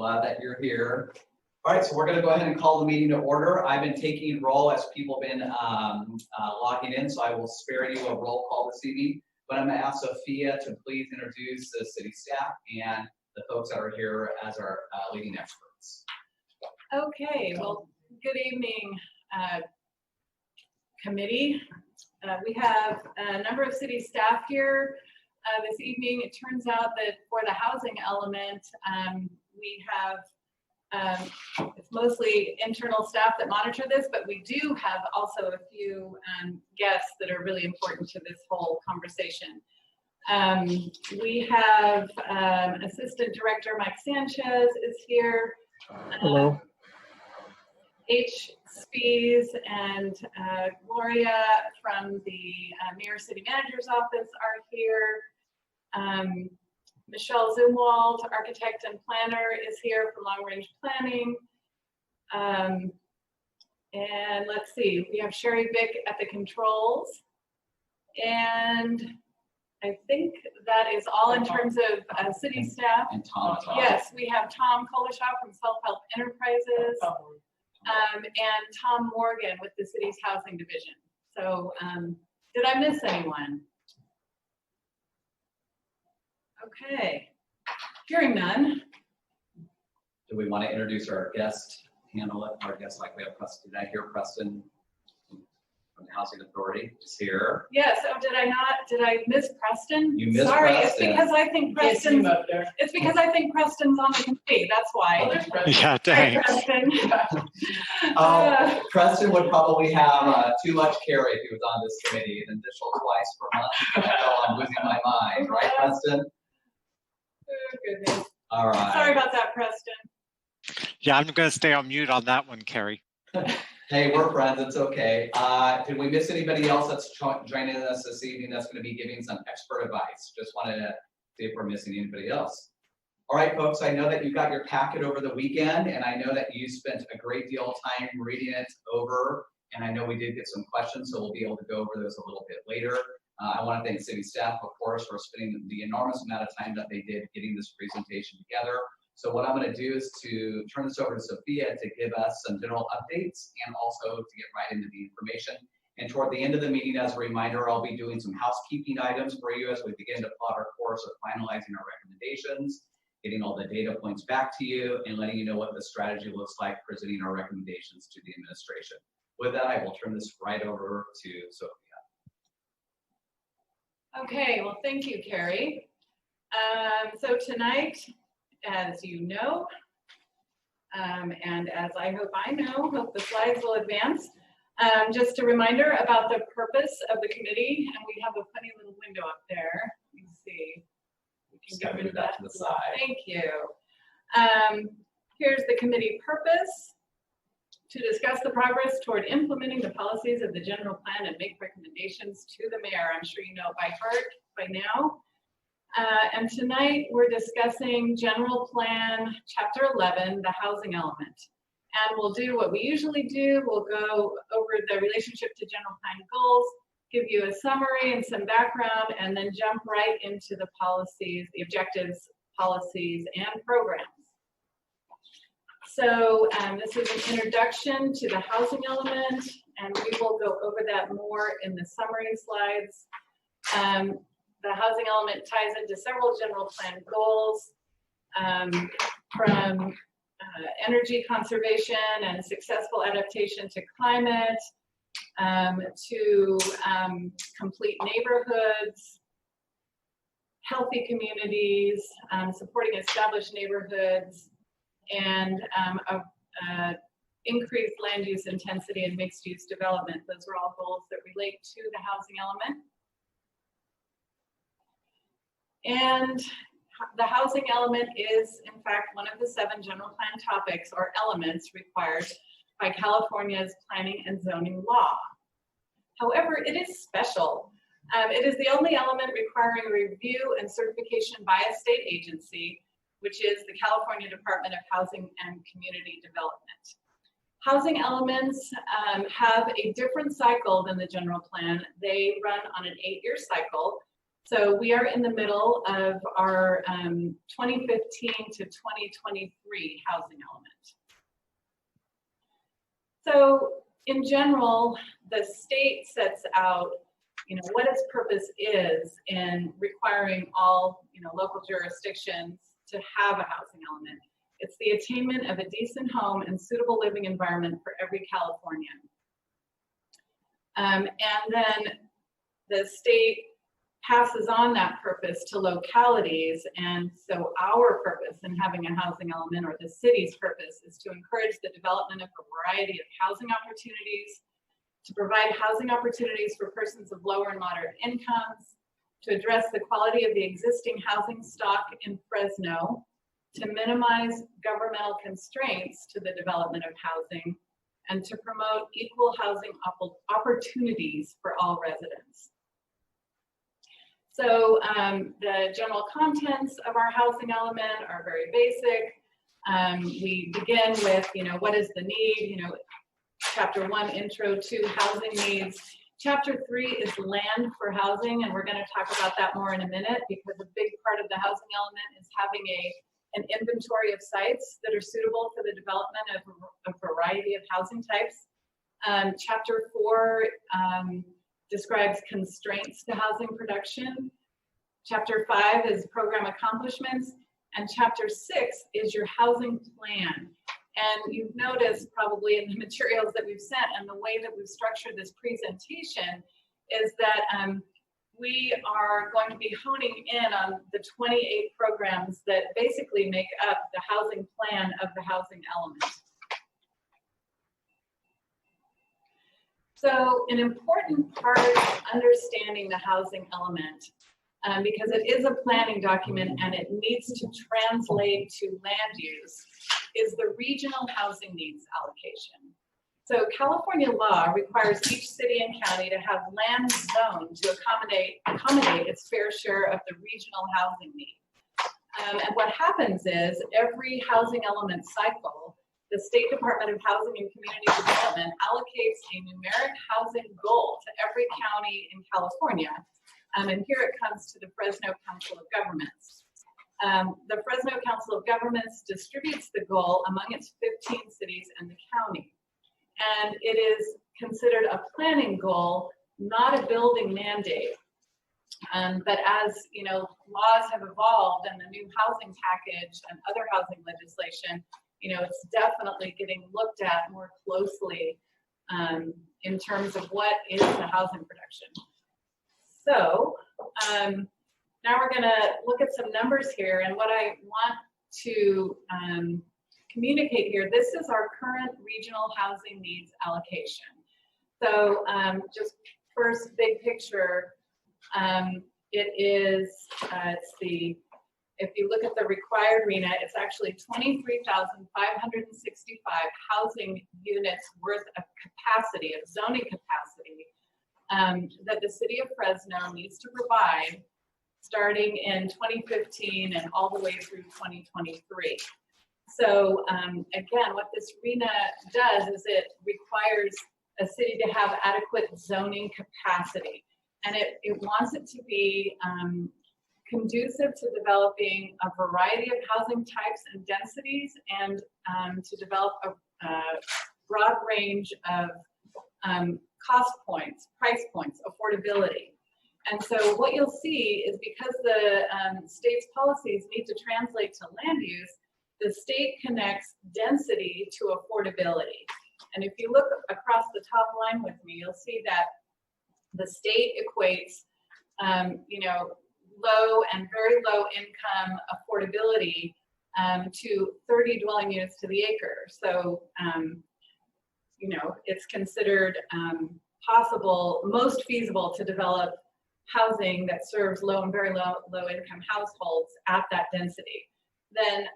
glad that you're here. All right, so we're going to go ahead and call the meeting to order. I've been taking roll as people have been logging in, so I will spare you a roll call this evening. But I'm going to ask Sophia to please introduce the city staff and the folks that are here as our leading experts. Okay, well, good evening, committee. We have a number of city staff here this evening. It turns out that for the housing element, we have it's mostly internal staff that monitor this, but we do have also a few guests that are really important to this whole conversation. We have Assistant Director Mike Sanchez is here. Hello. H. Spies and Gloria from the Mayor City Manager's Office are here. Michelle Zumwalt, architect and planner, is here for long range planning. And let's see, we have Sherry Vick at the controls. And I think that is all in terms of city staff. And Tom. Yes, we have Tom Kolashaw from Self Help Enterprises. And Tom Morgan with the city's housing division. So did I miss anyone? Okay, hearing none. Do we want to introduce our guest, our guest like we have Preston? Did I hear Preston from the Housing Authority is here? Yes, oh, did I miss Preston? You missed Sorry, Preston. it's because I think Preston's up there. It's because I think Preston's on the committee, that's why. Yeah, thanks. Hi, Preston. Preston would probably have too much carry if he was on this committee, an additional twice per month. So I'm losing my mind, right, Preston? Oh, goodness. All right. Sorry about that, Preston. Yeah, I'm going to stay on mute on that one, Carrie. Hey, we're friends. It's okay. Did we miss anybody else that's joining us this evening that's going to be giving some expert advice? Just wanted to see if we're missing anybody else. All right, folks, I know that you got your packet over the weekend, and I know that you spent a great deal of time reading it over, and I know we did get some questions, so we'll be able to go over those a little bit later. I want to thank city staff, of course, for spending the enormous amount of time that they did getting this presentation together. So what I'm going to do is to turn this over to Sophia to give us some general updates and also to get right into the information. And toward the end of the meeting, as a reminder, I'll be doing some housekeeping items for you as we begin to plot our course of finalizing our recommendations, getting all the data points back to you, and letting you know what the strategy looks like presenting our recommendations to the administration. With that, I will turn this right over to Sophia. Okay, well, thank you, Carrie. So tonight, as you know, and as I hope the slides will advance, just a reminder about the purpose of the committee, and we have a funny little window up there. Let me see. We can get rid of that to the side. Thank you. Here's the committee purpose: to discuss the progress toward implementing the policies of the general plan and make recommendations to the mayor. I'm sure you know it by heart by now. And tonight we're discussing general plan chapter 11, the housing element. And we'll do what we usually do. We'll go over the relationship to general plan goals, give you a summary and some background, and then jump right into the policies, the objectives, policies, and programs. So this is an introduction to the housing element, and we will go over that more in the summary slides. The housing element ties into several general plan goals, from energy conservation and successful adaptation to climate, to complete neighborhoods, healthy communities, supporting established neighborhoods, and increased land use intensity and mixed use development. Those are all goals that relate to the housing element. And the housing element is, in fact, one of the 7 general plan topics or elements required by California's planning and zoning law. However, it is special. It is the only element requiring review and certification by a state agency, which is the California Department of Housing and Community Development. Housing elements have a different cycle than the general plan. They run on an 8-year cycle So we are in the middle of our 2015 to 2023 housing element. So in general, the state sets out, what its purpose is in requiring all, local jurisdictions to have a housing element. It's the attainment of a decent home and suitable living environment for every Californian. And then the state passes on that purpose to localities, and so our purpose in having a housing element, or the city's purpose, is to encourage the development of a variety of housing opportunities, to provide housing opportunities for persons of lower and moderate incomes, to address the quality of the existing housing stock in Fresno, to minimize governmental constraints to the development of housing, and to promote equal housing opportunities for all residents. So the general contents of our housing element are very basic. We begin with, what is the need? Chapter 1, Intro to Housing Needs. Chapter 3 is land for housing, and we're going to talk about that more in a minute, because a big part of the housing element is having an inventory of sites that are suitable for the development of a variety of housing types. Chapter 4 describes constraints to housing production. Chapter 5 is program accomplishments. And Chapter 6 is your housing plan. And you've noticed probably in the materials that we've sent and the way that we've structured this presentation is that we are going to be honing in on the 28 programs that basically make up the housing plan of the housing element. So an important part of understanding the housing element, because it is a planning document and it needs to translate to land use, is the regional housing needs allocation. So California law requires each city and county to have land zoned to accommodate its fair share of the regional housing need. And what happens is every housing element cycle, the State Department of Housing and Community Development allocates a numeric housing goal to every county in California. And here it comes to the Fresno Council of Governments. The Fresno Council of Governments distributes the goal among its 15 cities and the county. And it is considered a planning goal, not a building mandate. But as laws have evolved and the new housing package and other housing legislation, it's definitely getting looked at more closely in terms of what is the housing production. So now we're going to look at some numbers here, and what I want to communicate here, this is our current regional housing needs allocation. So just first big picture, if you look at the required RENA, it's actually 23,565 housing units worth of capacity, of zoning capacity, that the city of Fresno needs to provide starting in 2015 and all the way through 2023. So again, what this RENA does is it requires a city to have adequate zoning capacity. And it wants it to be conducive to developing a variety of housing types and densities, and to develop a broad range of cost points, price points, affordability. And so what you'll see is because the state's policies need to translate to land use, the state connects density to affordability. And if you look across the top line with me, you'll see that the state equates, low and very low income affordability to 30 dwelling units to the acre. So, it's considered possible, most feasible to develop housing that serves low and very low income households at that density. Then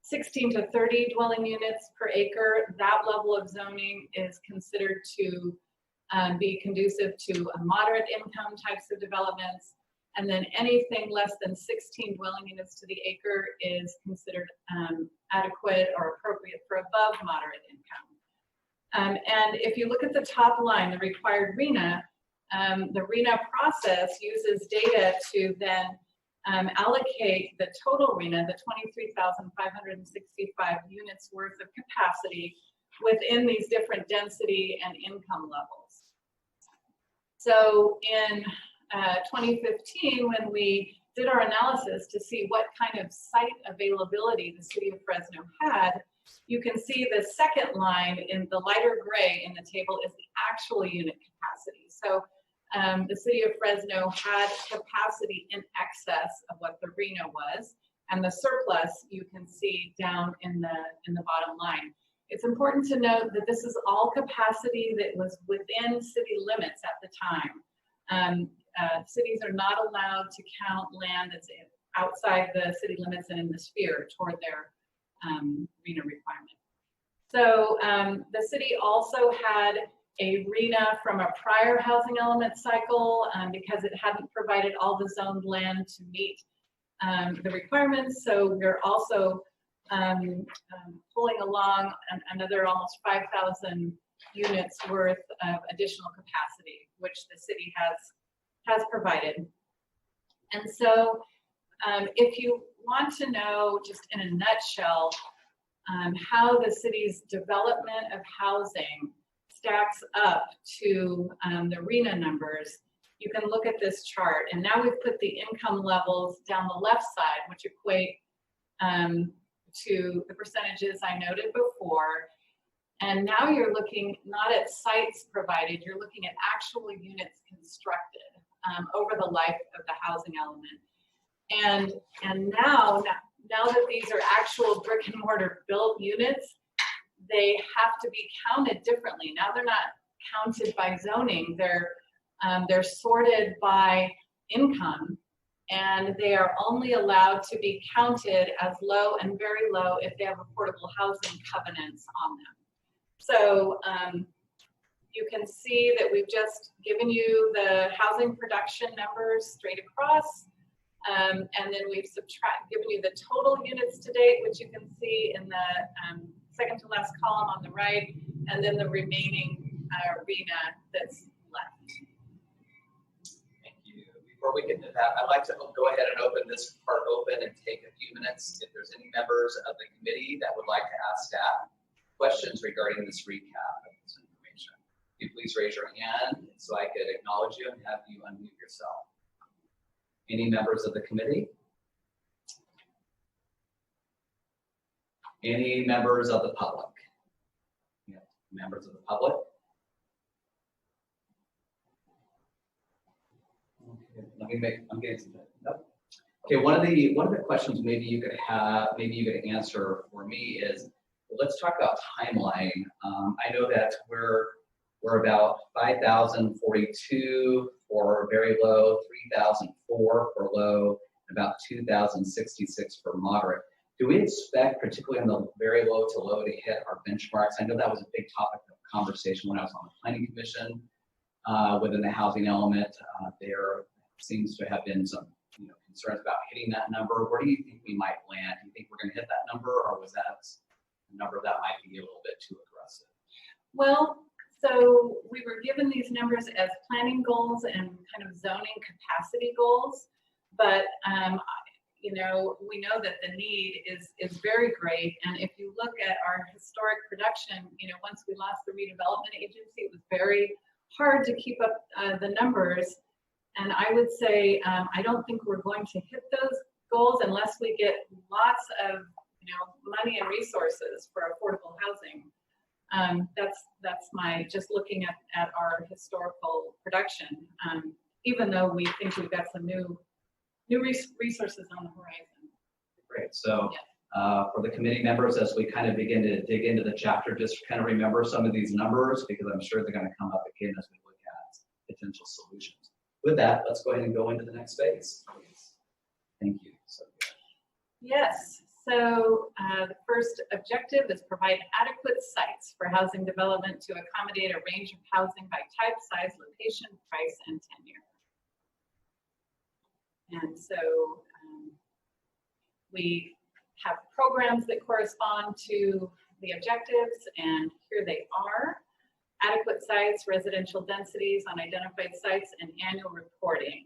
16 to 30 dwelling units per acre, that level of zoning is considered to be conducive to a moderate income types of developments. And then anything less than 16 dwelling units to the acre is considered adequate or appropriate for above moderate income. And if you look at the top line, the required RENA, the RENA process uses data to then allocate the total RENA, the 23,565 units worth of capacity within these different density and income levels. So in 2015, when we did our analysis to see what kind of site availability the city of Fresno had, you can see the second line in the lighter gray in the table is the actual unit capacity. So the city of Fresno had capacity in excess of what the RENA was, and the surplus you can see down in the bottom line. It's important to note that this is all capacity that was within city limits at the time. Cities are not allowed to count land that's outside the city limits and in the sphere toward their RENA requirement. So the city also had a RENA from a prior housing element cycle because it hadn't provided all the zoned land to meet the requirements. So we're also pulling along another almost 5,000 units worth of additional capacity, which the city has provided. And so if you want to know, just in a nutshell, how the city's development of housing stacks up to the RENA numbers, you can look at this chart. And now we've put the income levels down the left side, which equate to the percentages I noted before. And now you're looking not at sites provided, you're looking at actual units constructed over the life of the housing element. And now that these are actual brick and mortar built units, they have to be counted differently. Now they're not counted by zoning, they're sorted by income, and they are only allowed to be counted as low and very low if they have affordable housing covenants on them. So you can see that we've just given you the housing production numbers straight across, and then we've given you the total units to date, which you can see in the second to last column on the right, and then the remaining RENA that's left. Thank you. Before we get to that, I'd like to go ahead and open this part open and take a few minutes. If there's any members of the committee that would like to ask staff questions regarding this recap of this information, you please raise your hand so I could acknowledge you and have you unmute yourself. Any members of the committee? Any members of the public? Yeah, members of the public? Okay, I'm getting some. Nope. Okay, one of the questions maybe you could answer for me is, let's talk about timeline. I know that we're about 5,042 for very low, 3,004 for low, about 2,066 for moderate. Do we expect, particularly on the very low to low, to hit our benchmarks? I know that was a big topic of conversation when I was on the Planning Commission within the housing element. There seems to have been some concerns about hitting that number. Where do you think we might land? Do you think we're going to hit that number, or was that a number that might be a little bit too aggressive? Well, so we were given these numbers as planning goals and kind of zoning capacity goals, but we know that the need is very great. And if you look at our historic production, once we lost the redevelopment agency, it was very hard to keep up the numbers. And I would say I don't think we're going to hit those goals unless we get lots of money and resources for affordable housing. That's my just looking at our historical production. Even though we think we've got some new resources on the horizon. Great. So for the committee members, as we kind of begin to dig into the chapter, just kind of remember some of these numbers, because I'm sure they're going to come up again as we look at potential solutions. With that, let's go ahead and go into the next phase, please. Thank you. Yes. So the first objective is provide adequate sites for housing development to accommodate a range of housing by type, size, location, price, and tenure. And so we have programs that correspond to the objectives, and here they are. adequate sites, residential densities on identified sites, and annual reporting.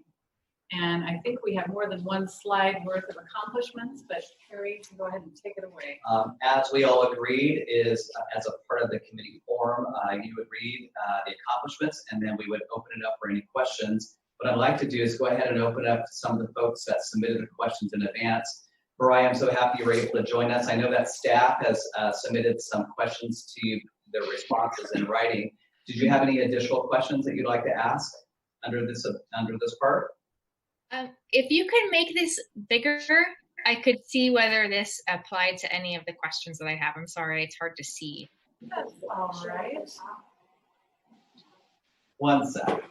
And I think we have more than one slide worth of accomplishments, but Carrie, go ahead and take it away. As we all agreed, is as a part of the committee forum, you would read the accomplishments, and then we would open it up for any questions. What I'd like to do is go ahead and open up to some of the folks that submitted the questions in advance. Mariah, I'm so happy you were able to join us. I know that staff has submitted some questions to you, their responses in writing. Did you have any additional questions that you'd like to ask under this part? If you could make this bigger, I could see whether this applied to any of the questions that I have. I'm sorry, it's hard to see. That's all right. One sec.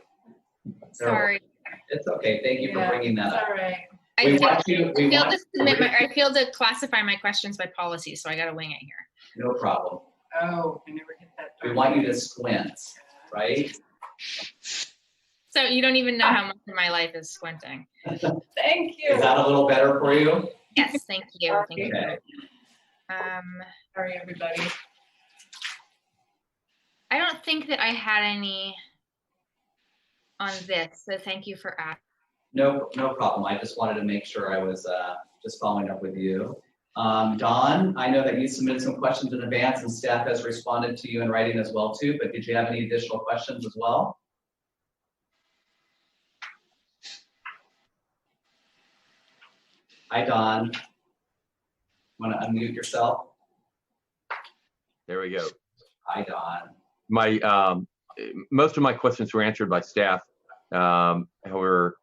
Sorry. It's okay. Thank you for bringing that up. All right. We want you. I failed to classify my questions by policy, so I got to wing it here. No problem. Oh, I never hit that. We want you to squint, right? So you don't even know how much of my life is squinting. Thank you. Is that a little better for you? Yes, thank you. Thank you. Okay. Sorry, everybody. I don't think that I had any on this, so thank you for asking. No problem. I just wanted to make sure I was just following up with you. Dawn, I know that you submitted some questions in advance and staff has responded to you in writing as well too, but did you have any additional questions as well? Hi, Dawn. Want to unmute yourself? There we go. Hi, Dawn. My most of my questions were answered by staff. However,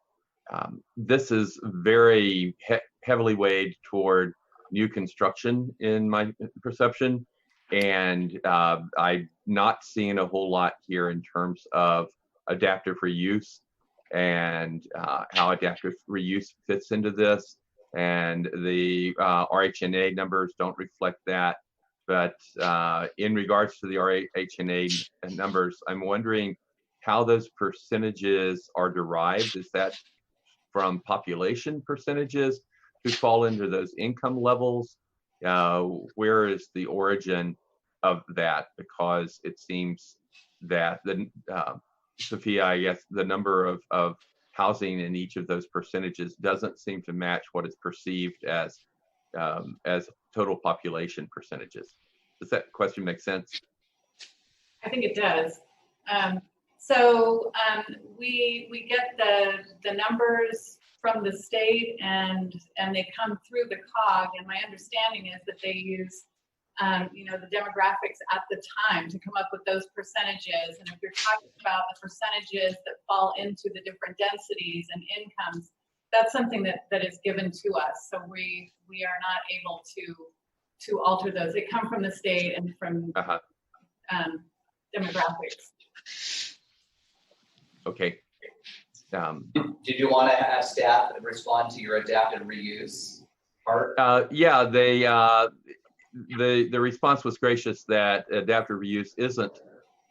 this is very heavily weighed toward new construction in my perception, and I'm not seeing a whole lot here in terms of adaptive reuse and how adaptive reuse fits into this. And the RHNA numbers don't reflect that. But in regards to the RHNA numbers, I'm wondering how those percentages are derived. Is that from population percentages to fall into those income levels? Where is the origin of that? Because it seems that Sophia, I guess the number of housing in each of those percentages doesn't seem to match what is perceived as total population percentages. Does that question make sense? I think it does. We get the numbers from the state and they come through the COG, and my understanding is that they use the demographics at the time to come up with those percentages. And if you're talking about the percentages that fall into the different densities and incomes, that's something that is given to us. So we are not able to alter those. They come from the state and from demographics. Okay. Did you want to have staff respond to your adaptive reuse part? Yeah, the response was gracious that adaptive reuse isn't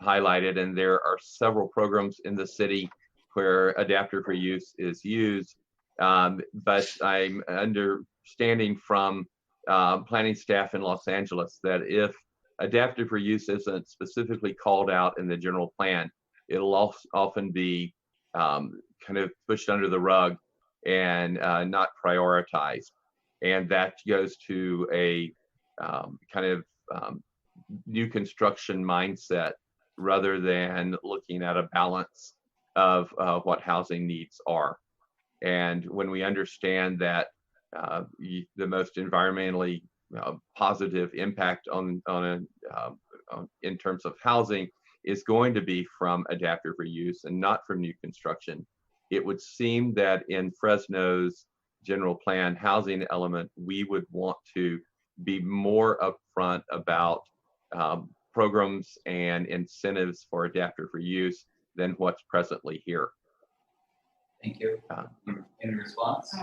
highlighted, and there are several programs in the city where adaptive reuse is used. But I'm understanding from planning staff in Los Angeles that if adaptive reuse isn't specifically called out in the general plan, it'll often be kind of pushed under the rug and not prioritized. And that goes to a kind of new construction mindset rather than looking at a balance of what housing needs are. And when we understand that the most environmentally positive impact in terms of housing is going to be from adaptive reuse and not from new construction, it would seem that in Fresno's general plan housing element, we would want to be more upfront about programs and incentives for adaptive reuse than what's presently here. Thank you. Any response?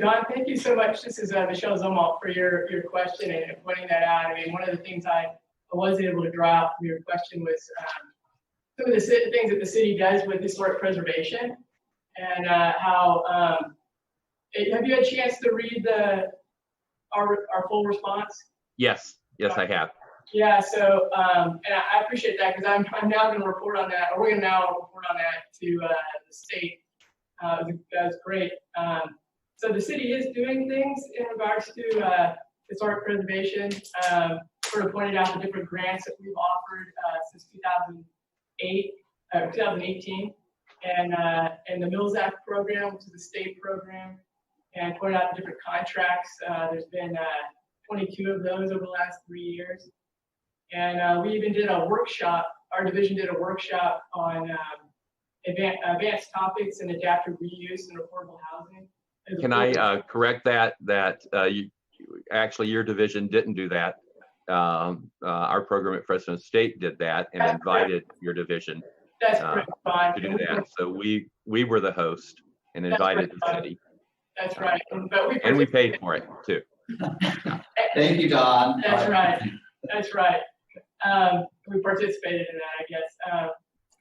Don, thank you so much. This is Michelle Zomalt for your question and pointing that out. I mean, one of the things I was able to draw out from your question was some of the things that the city does with historic preservation and how. Have you had a chance to read our full response? Yes, I have. Yeah, so, and I appreciate that because I'm now going to report on that, or we're going to now report on that to the state. That's great. So the city is doing things in regards to historic preservation. Sort of pointed out the different grants that we've offered since 2018, and the Mills Act program, which is a state program, and pointed out the different contracts. There's been 22 of those over the last 3 years. And we even did a workshop, our division did a workshop on advanced topics and adaptive reuse and affordable housing. Can I correct that you actually, your division didn't do that. Our program at Fresno State did that and invited your division fine. to do that. So we were the host and invited the city. That's right. And we paid for it too. Thank you, Don. That's right. That's right. We participated in that, I guess,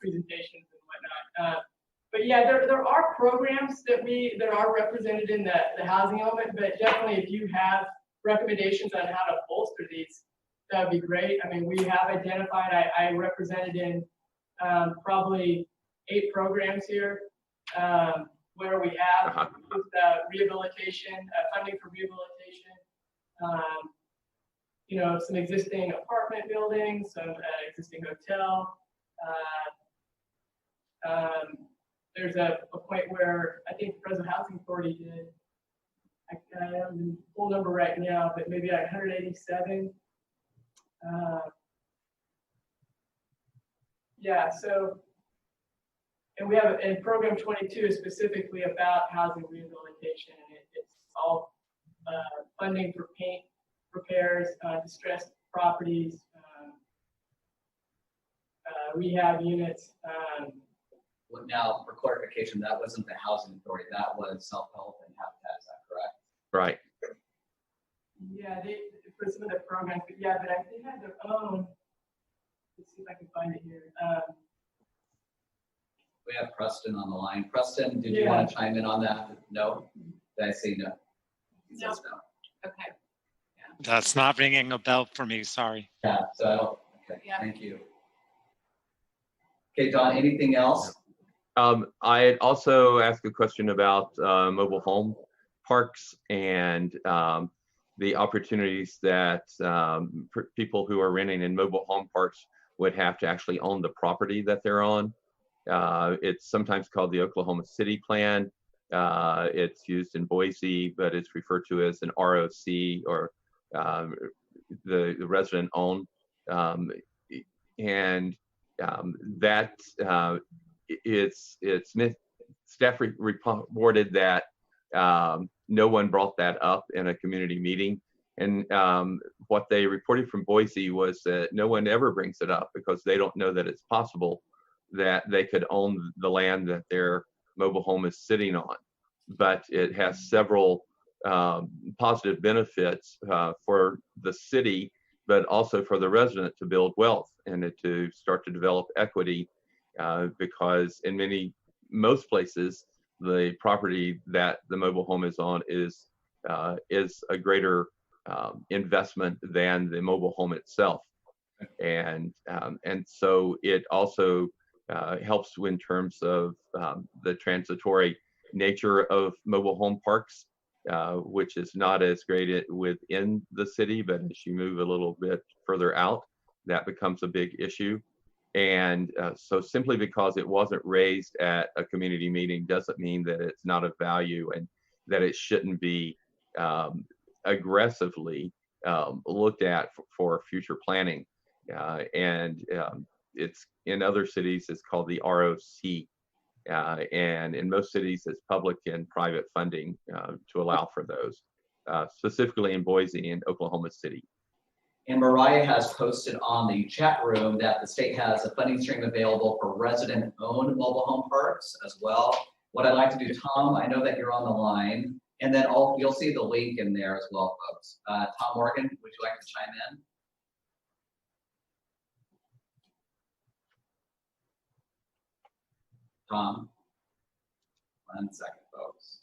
presentations and whatnot. But yeah, there are programs that are represented in the housing element, but definitely if you have recommendations on how to bolster these, that would be great. I mean, we have identified, I represented in probably 8 programs here where we have rehabilitation, funding for rehabilitation, some existing apartment buildings, some existing hotel. There's a point where I think Fresno Housing Authority did, I don't know the full number right now, but maybe like 187. Yeah, so, and we have, and program 22 is specifically about housing rehabilitation, and it's all funding for paint repairs, distressed properties, rehab units. Now, for clarification, that wasn't the housing authority, that was self-help and habitat, is that correct? Right. Yeah, for some of the programs, but yeah, but they had their own. Let's see if I can find it here. We have Preston on the line. Preston, did you want to chime in on that? No? Did I say no? He says no. Okay. That's not ringing a bell for me, sorry. Yeah, so I don't, okay, Yeah. thank you. Okay, Don, anything else? I also asked a question about mobile home parks and the opportunities that people who are renting in mobile home parks would have to actually own the property that they're on. It's sometimes called the Oklahoma City Plan. It's used in Boise, but it's referred to as an ROC, or the resident owned. That it's staff reported that no one brought that up in a community meeting. And what they reported from Boise was that no one ever brings it up because they don't know that it's possible that they could own the land that their mobile home is sitting on. But it has several positive benefits for the city, but also for the resident to build wealth and to start to develop equity, because in most places, the property that the mobile home is on is a greater investment than the mobile home itself. And so it also helps in terms of the transitory nature of mobile home parks, which is not as great within the city, but as you move a little bit further out, that becomes a big issue. And so simply because it wasn't raised at a community meeting doesn't mean that it's not of value and that it shouldn't be aggressively looked at for future planning. It's in other cities, it's called the ROC. And in most cities, it's public and private funding to allow for those, specifically in Boise and Oklahoma City. And Mariah has posted on the chat room that the state has a funding stream available for resident-owned mobile home parks as well. What I'd like to do, Tom, I know that you're on the line, and then you'll see the link in there as well, folks. Tom Morgan, would you like to chime in? Tom, 1 second, folks.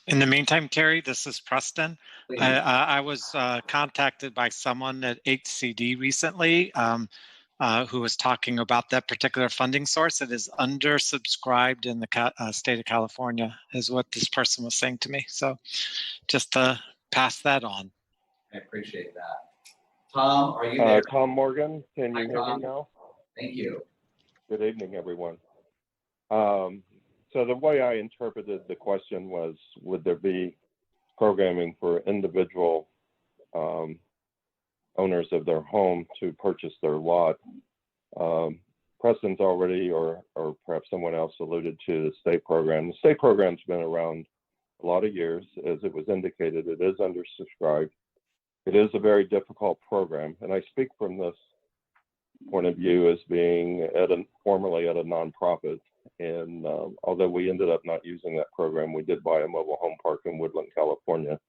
In the meantime, Carrie, this is Preston. Please. I was contacted by someone at HCD recently who was talking about that particular funding source. It is undersubscribed in the state of California, is what this person was saying to me. So just to pass that on. I appreciate that. Tom, are you there? Tom Morgan, can Hi, you hear Tom. me now? Thank you. Good evening, everyone. So the way I interpreted the question was, would there be programming for individual owners of their home to purchase their lot? Preston's already, or perhaps someone else alluded to the state program. The state program's been around a lot of years. As it was indicated, it is undersubscribed. It is a very difficult program, and I speak from this point of view as being formerly at a nonprofit. And although we ended up not using that program, we did buy a mobile home park in Woodland, California,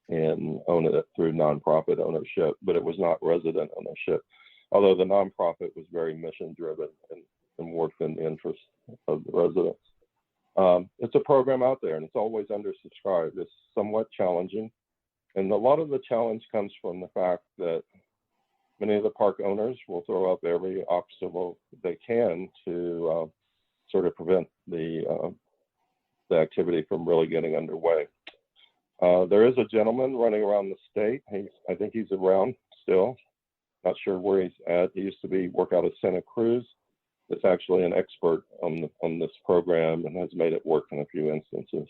and own it through nonprofit ownership, but it was not resident ownership. Although the nonprofit was very mission driven and worked in the interest of the residents. It's a program out there and it's always undersubscribed. It's somewhat challenging. And a lot of the challenge comes from the fact that many of the park owners will throw up every obstacle they can to sort of prevent the activity from really getting underway. There is a gentleman running around the state. I think he's around still. Not sure where he's at. He used to work out of Santa Cruz. It's actually an expert on this program and has made it work in a few instances.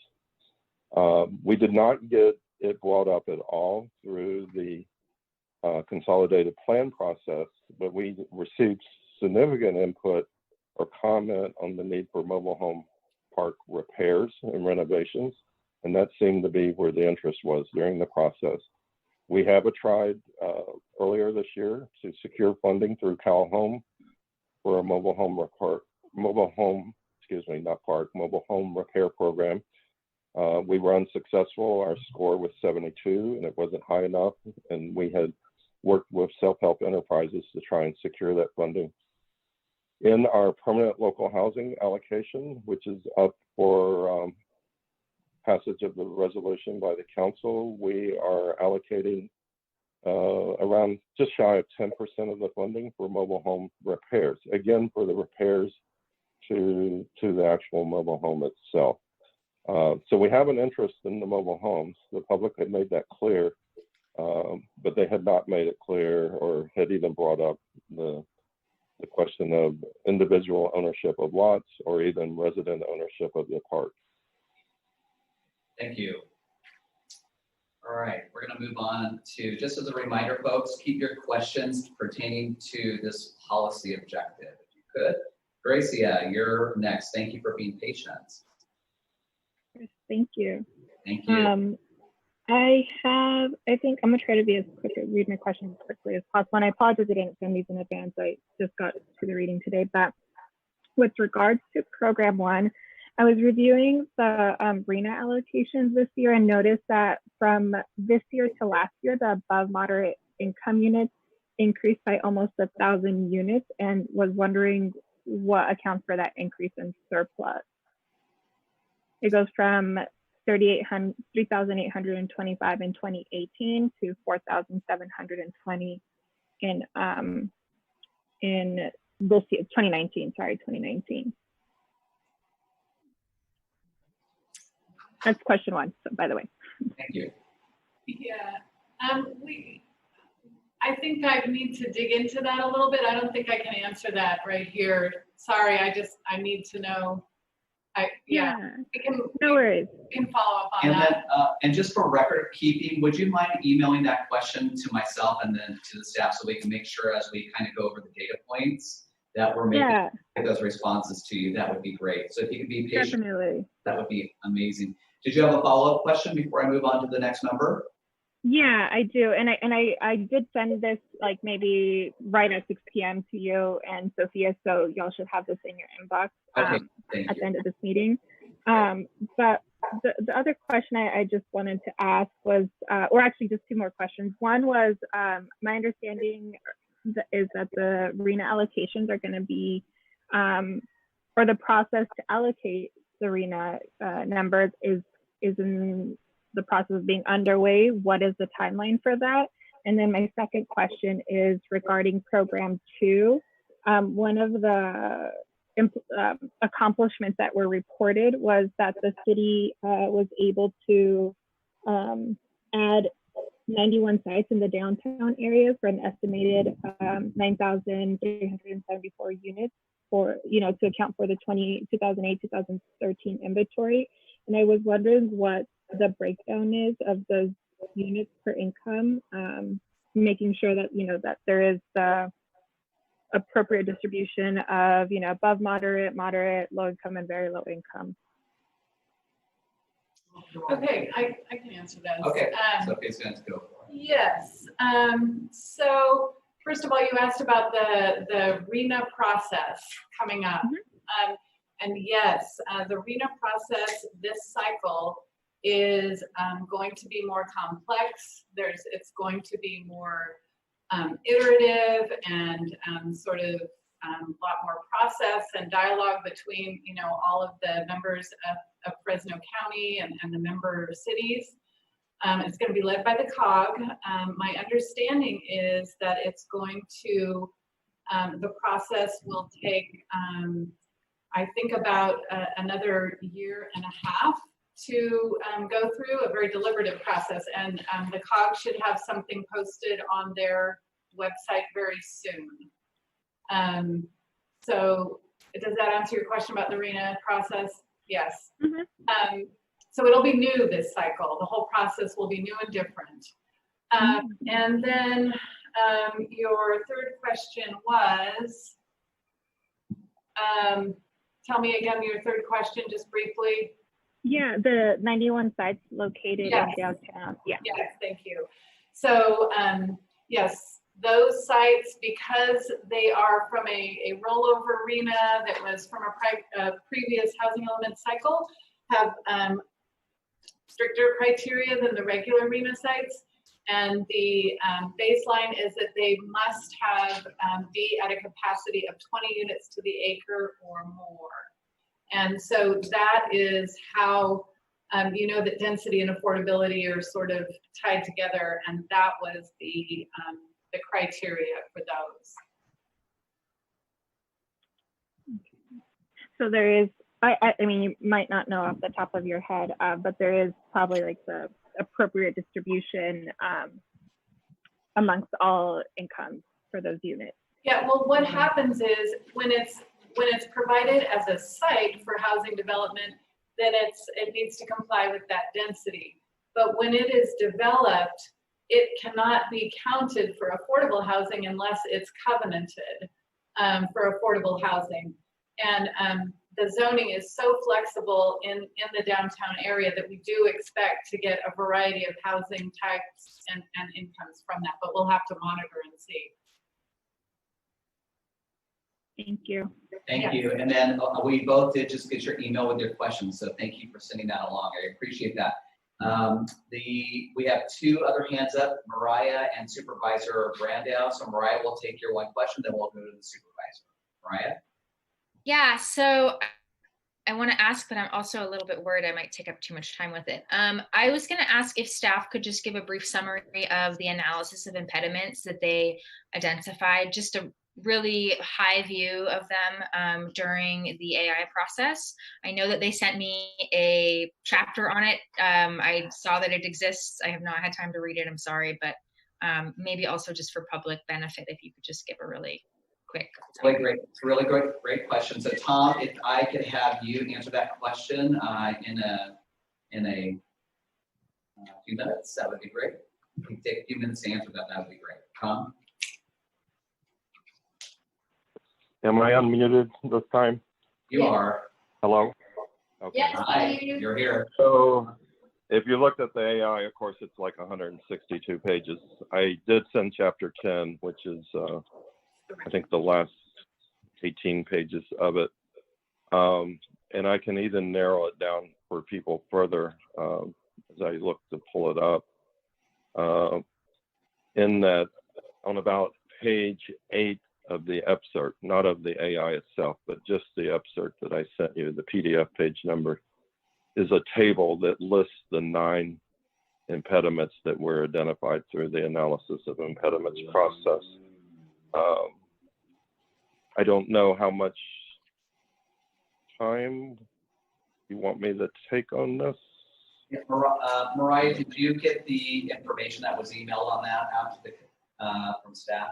We did not get it brought up at all through the consolidated plan process, but we received significant input or comment on the need for mobile home park repairs and renovations, and that seemed to be where the interest was during the process. We have tried earlier this year to secure funding through Cal Home for a mobile home repair program. We were unsuccessful. Our score was 72 and it wasn't high enough, and we had worked with self-help enterprises to try and secure that funding. In our permanent local housing allocation, which is up for passage of the resolution by the council, we are allocating around just shy of 10% of the funding for mobile home repairs. Again, for the repairs to the actual mobile home itself. So we have an interest in the mobile homes. The public had made that clear, but they had not made it clear or had even brought up the question of individual ownership of lots or even resident ownership of the park. Thank you. All right, we're going to move on to, just as a reminder, folks, keep your questions pertaining to this policy objective, if you could. Gracia, you're next. Thank you for being patient. Thank you. Thank you. I think I'm gonna try to be as quick as read my questions as quickly as possible. And I apologize I didn't send these in advance. I just got to the reading today. But with regards to program 1, I was reviewing the RENA allocations this year and noticed that from this year to last year, the above moderate income units increased by almost 1,000 units, and was wondering what accounts for that increase in surplus. It goes from 3,825 in 2018 to 4,720 in this year, 2019. Sorry, 2019. That's question 1. So, by the way. Thank you. Yeah, I think I need to dig into that a little bit. I don't think I can answer that right here. Sorry, I need to know. No worries. We can follow up on And that. then, and just for record keeping, would you mind emailing that question to myself and then to the staff so we can make sure as we kind of go over the data points that we're making those responses to you? That would be great. So if you could be patient, Definitely. that would be amazing. Did you have a follow-up question before I move on to the next number? Yeah, I do. And I did send this like maybe right at 6 p.m. to you and Sophia, so y'all should have this in your inbox at the end of this meeting. But the other question I just wanted to ask was, or actually just 2 more questions. One was, my understanding is that the RENA allocations are going to be, or the process to allocate the RENA numbers is is in the process of being underway. What is the timeline for that? And then my second question is regarding Program 2. One of the accomplishments that were reported was that the city was able to add 91 sites in the downtown area for an estimated 9,374 units for, to account for the 2008-2013 inventory. And I was wondering what the breakdown is of those units per income, making sure that, that there is the appropriate distribution of, above moderate, low income, and very low income. Okay, I can answer those. Okay, Sophie's going to go for it. Yes. So first of all, you asked about the RENA process coming up. Mm-hmm. And yes, the RENA process this cycle is going to be more complex. It's going to be more iterative and sort of a lot more process and dialogue between, all of the members of Fresno County and the member cities. It's going to be led by the COG. My understanding is that it's going to, the process will take, I think about another year and a half to go through, a very deliberative process. And the COG should have something posted on their website very soon. So does that answer your question about the RENA process? Yes. Mm-hmm. So it'll be new this cycle. The whole process will be new and different. And then your third question was, tell me again your third question, just briefly. Yeah, the 91 sites located in downtown. Yeah. Yes, thank you. So yes, those sites, because they are from a rollover RENA that was from a previous housing element cycle, have stricter criteria than the regular RENA sites. And the baseline is that they must have be at a capacity of 20 units to the acre or more. And so that is how that density and affordability are sort of tied together, and that was the criteria for those. So there is, I mean, you might not know off the top of your head, but there is probably like the appropriate distribution amongst all incomes for those units. Yeah, well, what happens is when it's provided as a site for housing development, then it needs to comply with that density. But when it is developed, it cannot be counted for affordable housing unless it's covenanted for affordable housing. And the zoning is so flexible in the downtown area that we do expect to get a variety of housing types and incomes from that, but we'll have to monitor and see. Thank you. Thank you. And then we both did just get your email with your questions, so thank you for sending that along. I appreciate that. We have two other hands up, Mariah and Supervisor Brandow. So Mariah will take your one question, then we'll go to the supervisor. Mariah? Yeah, so I want to ask, but I'm also a little bit worried I might take up too much time with it. I was going to ask if staff could just give a brief summary of the analysis of impediments that they identified, just a really high view of them during the AI process. I know that they sent me a chapter on it. I saw that it exists. I have not had time to read it, I'm sorry, but maybe also just for public benefit, if you could just give a really quick. It's really great question. So Tom, if I could have you answer that question in a few minutes, that would be great. If you take a few minutes to answer that, that would be great. Tom? Am I unmuted this time? You are. Hello? Okay. Yes, Hi, you're here. So if you looked at the AI, of course, it's like 162 pages. I did send chapter 10, which is, I think, the last 18 pages of it. And I can even narrow it down for people further as I look to pull it up. In that, on about page 8 of the excerpt, not of the AI itself, but just the excerpt that I sent you, the PDF page number. is a table that lists the 9 impediments that were identified through the analysis of impediments process. I don't know how much time you want me to take on this. Yeah, Mariah, did you get the information that was emailed on that out to the, from staff?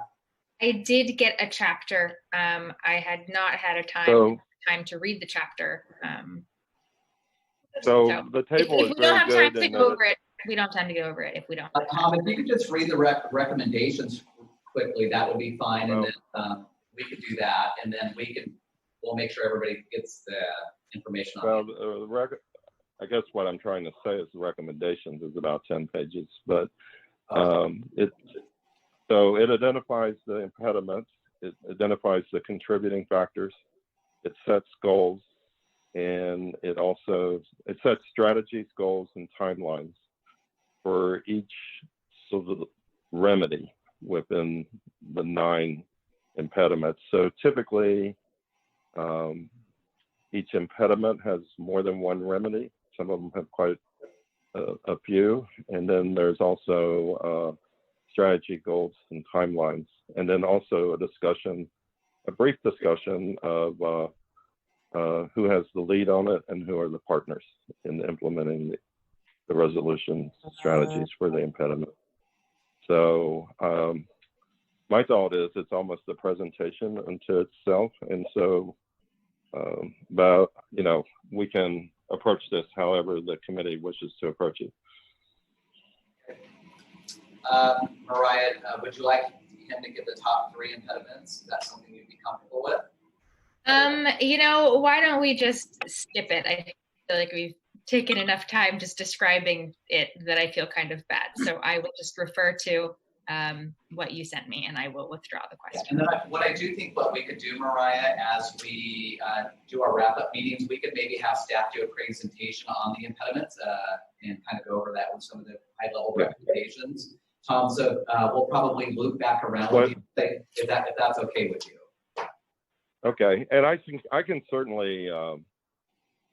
I did get a chapter. I had not had a time to read the chapter. So the table if is we don't very have good. time to go over it, we don't have time to go over it if we don't. Tom, if you could just read the recommendations quickly, that would be fine, and then we could do that, and then we'll make sure everybody gets the information on it. I guess what I'm trying to say is the recommendations is about 10 pages, but so it identifies the impediments, it identifies the contributing factors, it sets goals, and it sets strategies, goals, and timelines for each sort of remedy within the 9 impediments. So typically, each impediment has more than one remedy. Some of them have quite a few. And then there's also strategy, goals, and timelines. And then also a brief discussion of who has the lead on it and who are the partners in implementing the resolution strategies for the impediment. So my thought is it's almost a presentation unto itself. And so, we can approach this however the committee wishes to approach it. Mariah, would you like him to give the top 3 impediments? Is that something you'd be comfortable with? Why don't we just skip it? I feel like we've taken enough time just describing it that I feel kind of bad. So I will just refer to what you sent me, and I will withdraw the question. Yeah, and then what I do think what we could do, Mariah, as we do our wrap-up meetings, we could maybe have staff do a presentation on the impediments and kind of go over that with some of the high-level recommendations. Tom, so we'll probably loop back around with you if that's okay with you. Okay, and I can certainly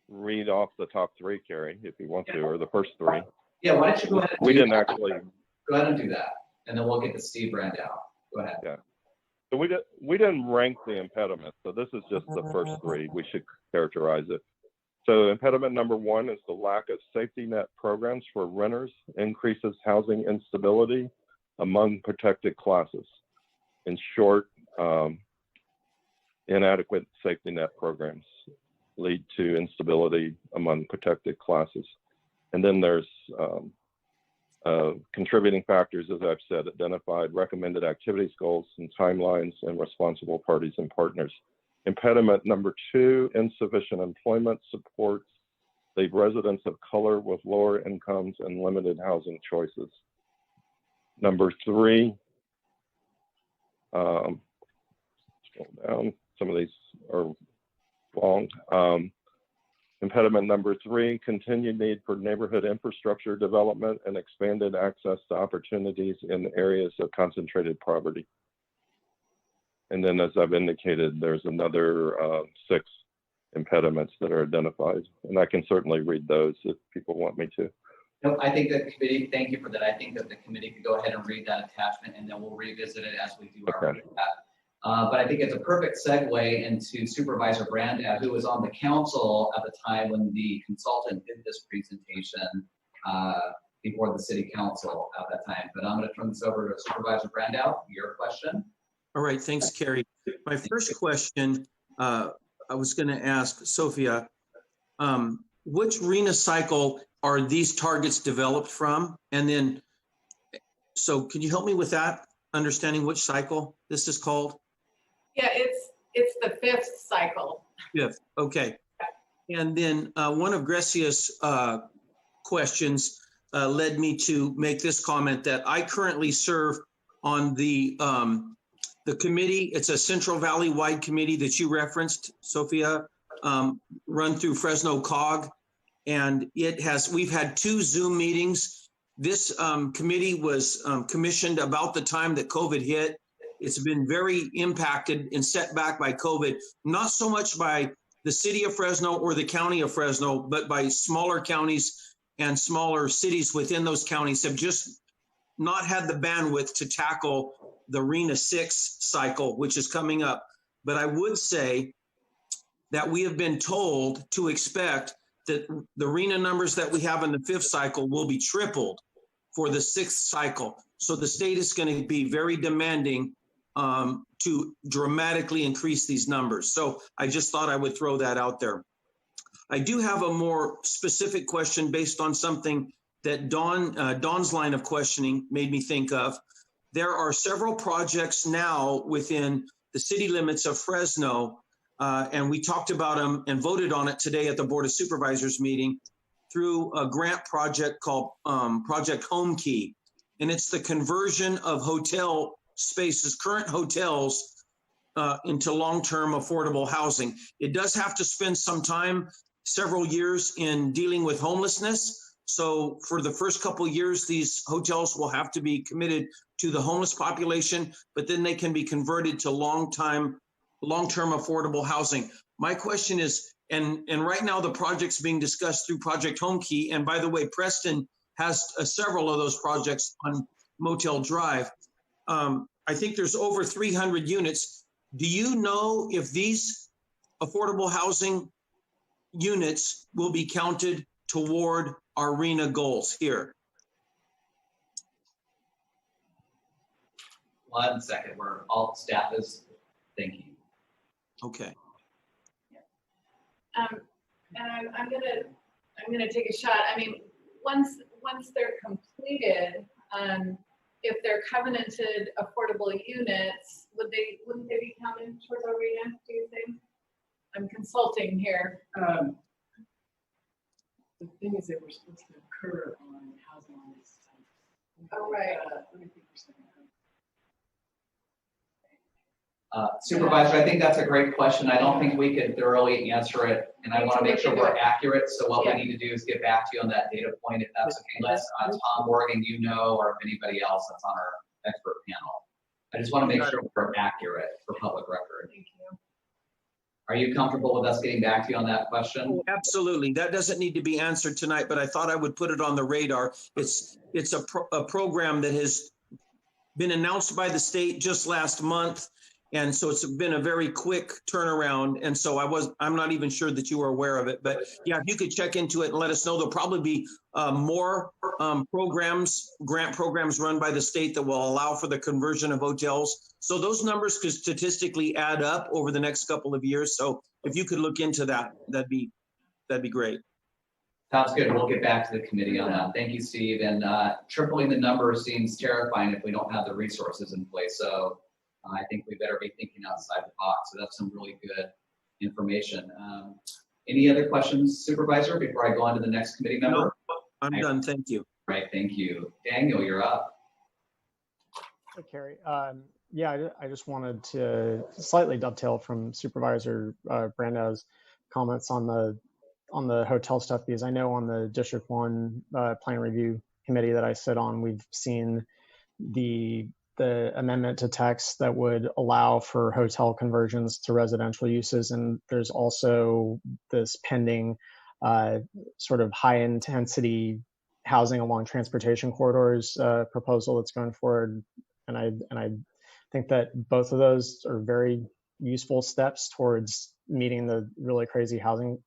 read off the top 3, Carrie, if you want to, or the first 3. Yeah, why don't you go ahead and go ahead and do that, and then we'll get to Steve Brandow. Go ahead. Yeah. So we didn't rank the impediments, so this is just the first 3. We should characterize it. So impediment number 1 is the lack of safety net programs for renters, increases housing instability among protected classes. In short, inadequate safety net programs lead to instability among protected classes. And then there's contributing factors, as I've said, identified, recommended activities, goals, and timelines, and responsible parties and partners. Impediment number 2, insufficient employment supports the residents of color with lower incomes and limited housing choices. Number 3, scroll down, some of these are long. Impediment number 3, continued need for neighborhood infrastructure development and expanded access to opportunities in areas of concentrated poverty. And then, as I've indicated, there's another 6 impediments that are identified, and I can certainly read those if people want me to. No, I think that committee, thank you for that. I think that the committee could go ahead and read that attachment, and then we'll revisit it as we do our recap. But I think it's a perfect segue into Supervisor Brandow, who was on the council at the time when the consultant did this presentation before the city council at that time. But I'm going to turn this over to Supervisor Brandow. Your question. All right, thanks, Carrie. My first question, I was going to ask Sophia, which RENA cycle are these targets developed from? And then, so can you help me with that, understanding which cycle this is called? Yeah, it's the 5th cycle. 5th, okay. And then one of Grecia's questions led me to make this comment that I currently serve on the committee. It's a Central Valley wide committee that you referenced, Sophia, run through Fresno COG. And we've had 2 Zoom meetings. This committee was commissioned about the time that COVID hit. It's been very impacted and set back by COVID, not so much by the city of Fresno or the county of Fresno, but by smaller counties and smaller cities within those counties have just not had the bandwidth to tackle the RENA 6 cycle, which is coming up. But I would say that we have been told to expect that the RENA numbers that we have in the 5th cycle will be tripled for the 6th cycle. So the state is going to be very demanding to dramatically increase these numbers. So I just thought I would throw that out there. I do have a more specific question based on something that Dawn's line of questioning made me think of. There are several projects now within the city limits of Fresno, and we talked about them and voted on it today at the Board of Supervisors meeting through a grant project called Project Home Key. And it's the conversion of hotel spaces, current hotels, into long-term affordable housing. It does have to spend some time, several years, in dealing with homelessness. So for the first couple of years, these hotels will have to be committed to the homeless population, but then they can be converted to long-term affordable housing. My question is, and right now the project's being discussed through Project Home Key. And by the way, Preston has several of those projects on Motel Drive. I think there's over 300 units. Do you know if these affordable housing units will be counted toward our RENA goals here? 1 second, all staff is thinking. Okay. And I'm gonna take a shot. I mean, once they're completed, if they're covenanted affordable units, wouldn't they be counted towards our RENA, do you think? I'm consulting here. The thing is that we're supposed to occur on housing on this. Oh, right. 33%. Supervisor, I think that's a great question. I don't think we could thoroughly answer it, and I want to make sure we're accurate. So what we need to do is get back to you on that data point, if that's okay. Unless Tom Morgan, or if anybody else that's on our expert panel. I just want to make sure we're accurate for public record. Thank you. Are you comfortable with us getting back to you on that question? Absolutely. That doesn't need to be answered tonight, but I thought I would put it on the radar. It's a program that has been announced by the state just last month. And so it's been a very quick turnaround. And so I'm not even sure that you were aware of it, but yeah, if you could check into it and let us know. There'll probably be more grant programs run by the state that will allow for the conversion of hotels. So those numbers could statistically add up over the next couple of years. So if you could look into that, that'd be great. Sounds good. We'll get back to the committee on that. Thank you, Steve. And tripling the number seems terrifying if we don't have the resources in place. So I think we better be thinking outside the box. So that's some really good information. Any other questions, Supervisor, before I go on to the next committee member? No, I'm done. Thank you. Right. Thank you. Daniel, you're up. Hey, Carrie. Yeah, I just wanted to slightly dovetail from Supervisor Brando's comments on the hotel stuff, because I know on the District 1 Plan Review Committee that I sit on, we've seen the amendment to text that would allow for hotel conversions to residential uses. And there's also this pending sort of high intensity housing along transportation corridors proposal that's going forward. And I think that both of those are very useful steps towards meeting the really crazy housing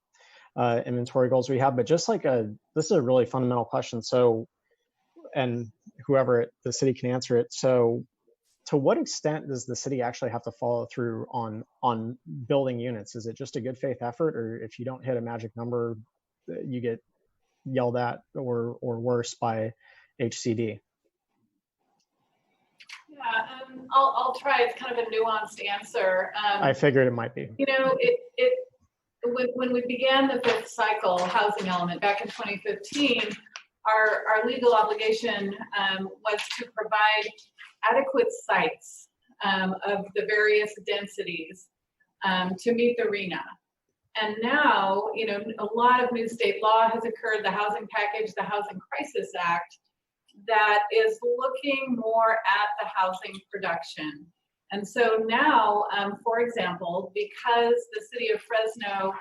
inventory goals we have. But just like this is a really fundamental question. So, and whoever the city can answer it. So to what extent does the city actually have to follow through on building units? Is it just a good faith effort, or if you don't hit a magic number, you get yelled at or worse by HCD? Yeah, I'll try. It's kind of a nuanced answer. I figured it might be. You know, when we began the 5th cycle housing element back in 2015, our legal obligation was to provide adequate sites of the various densities to meet the RENA. And now, you know, a lot of new state law has occurred, the housing package, the Housing Crisis Act, that is looking more at the housing production And so now, for example, because the city of Fresno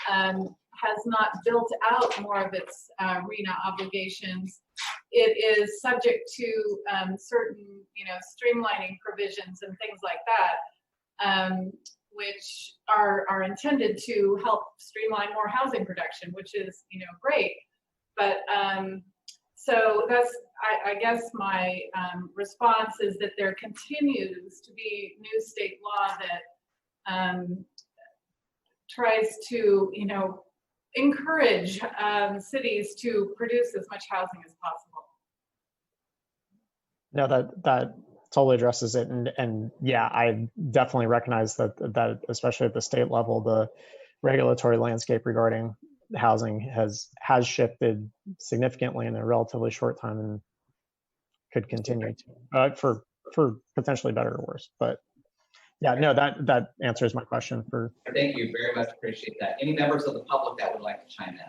has not built out more of its RENA obligations, it is subject to certain, streamlining provisions and things like that, which are intended to help streamline more housing production, which is, great. But so that's, I guess my response is that there continues to be new state law that tries to, encourage cities to produce as much housing as possible. No, that totally addresses it, and yeah, I definitely recognize that especially at the state level, the regulatory landscape regarding housing has shifted significantly in a relatively short time and could continue to for potentially better or worse. But yeah, no, that answers my question. Thank you very much. Appreciate that. Any members of the public that would like to chime in?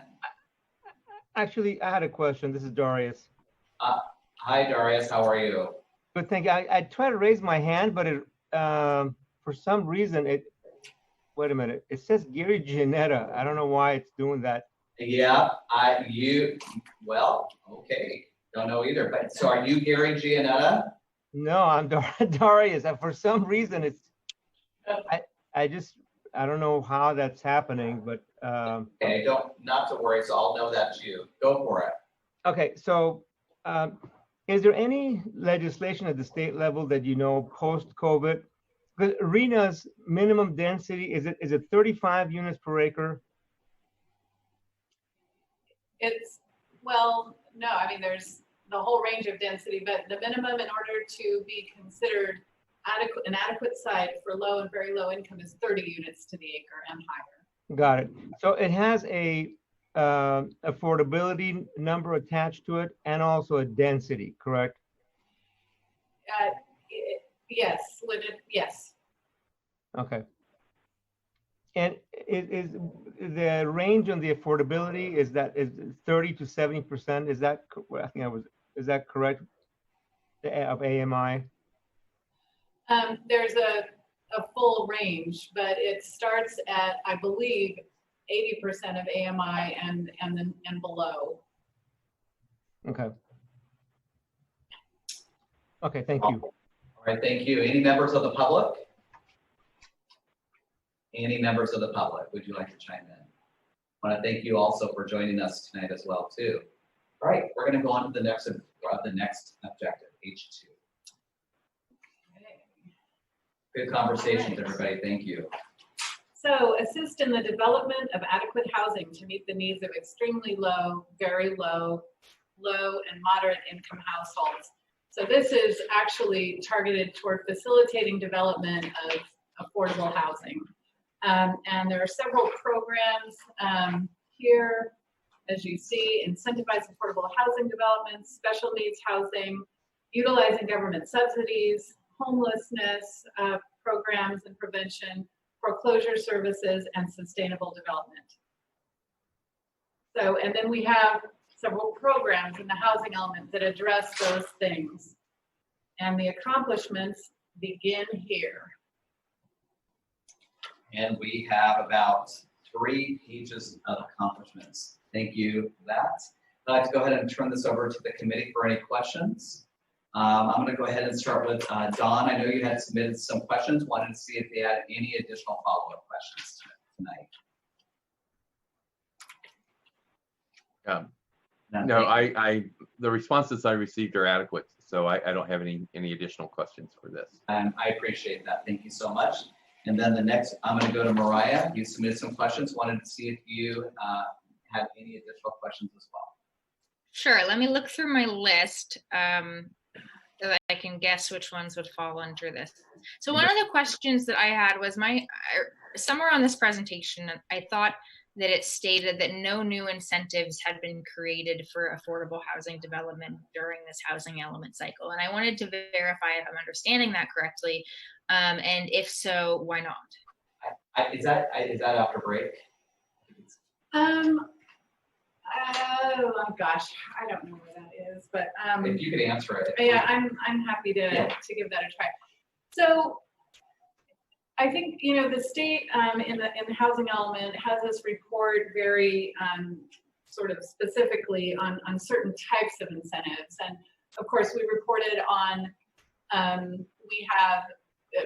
Actually, I had a question. This is Darius. Hi, Darius. How are you? Good, thank you. I tried to raise my hand, but it, for some reason, wait a minute. It says Gary Giannetta. I don't know why it's doing that. Yeah, well, okay. Don't know either. But so are you Gary Giannetta? No, I'm Darius. For some reason, it's, I don't know how that's happening, but. Okay, not to worry. So I'll know that's you. Go for it. Okay, so is there any legislation at the state level that post-COVID? Because RENA's minimum density, is it 35 units per acre? Well, no, I mean, there's the whole range of density, but the minimum in order to be considered an adequate site for low and very low income is 30 units to the acre and higher. Got it. So it has a affordability number attached to it and also a density, correct? Yes, yes. Okay. And is the range on the affordability, is 30 to 70%? Is that, is that correct? Of AMI? There's a full range, but it starts at, I believe, 80% of AMI and below. Okay. Okay, thank you. All right, thank you. Any members of the public? Any members of the public, would you like to chime in? I want to thank you also for joining us tonight as well, too. All right, we're going to go on to the next objective, H2. Good conversations, everybody. Thank you. So, assist in the development of adequate housing to meet the needs of extremely low, very low, low, and moderate income households. So this is actually targeted toward facilitating development of affordable housing. And there are several programs here, as you see: incentivize affordable housing development, special needs housing, utilizing government subsidies, homelessness programs and prevention, foreclosure services, and sustainable development. So, and then we have several programs in the housing element that address those things. And the accomplishments begin here. And we have about 3 pages of accomplishments. Thank you for that. I'd like to go ahead and turn this over to the committee for any questions. I'm going to go ahead and start with Dawn. I know you had submitted some questions. Wanted to see if they had any additional follow-up questions tonight. No, the responses I received are adequate, so I don't have any additional questions for this. I appreciate that. Thank you so much. And then the next, I'm going to go to Mariah. You submitted some questions. Wanted to see if you had any additional questions as well. Sure. Let me look through my list so that I can guess which ones would fall under this. So one of the questions that I had was somewhere on this presentation, I thought that it stated that no new incentives had been created for affordable housing development during this housing element cycle. And I wanted to verify if I'm understanding that correctly. And if so, why not? Is that after break? Oh gosh, I don't know where that is, but if you could answer it. Yeah, I'm happy to give that a try. So I think, you know, the state in the housing element has us report very sort of specifically on certain types of incentives. And of course, we reported on, we have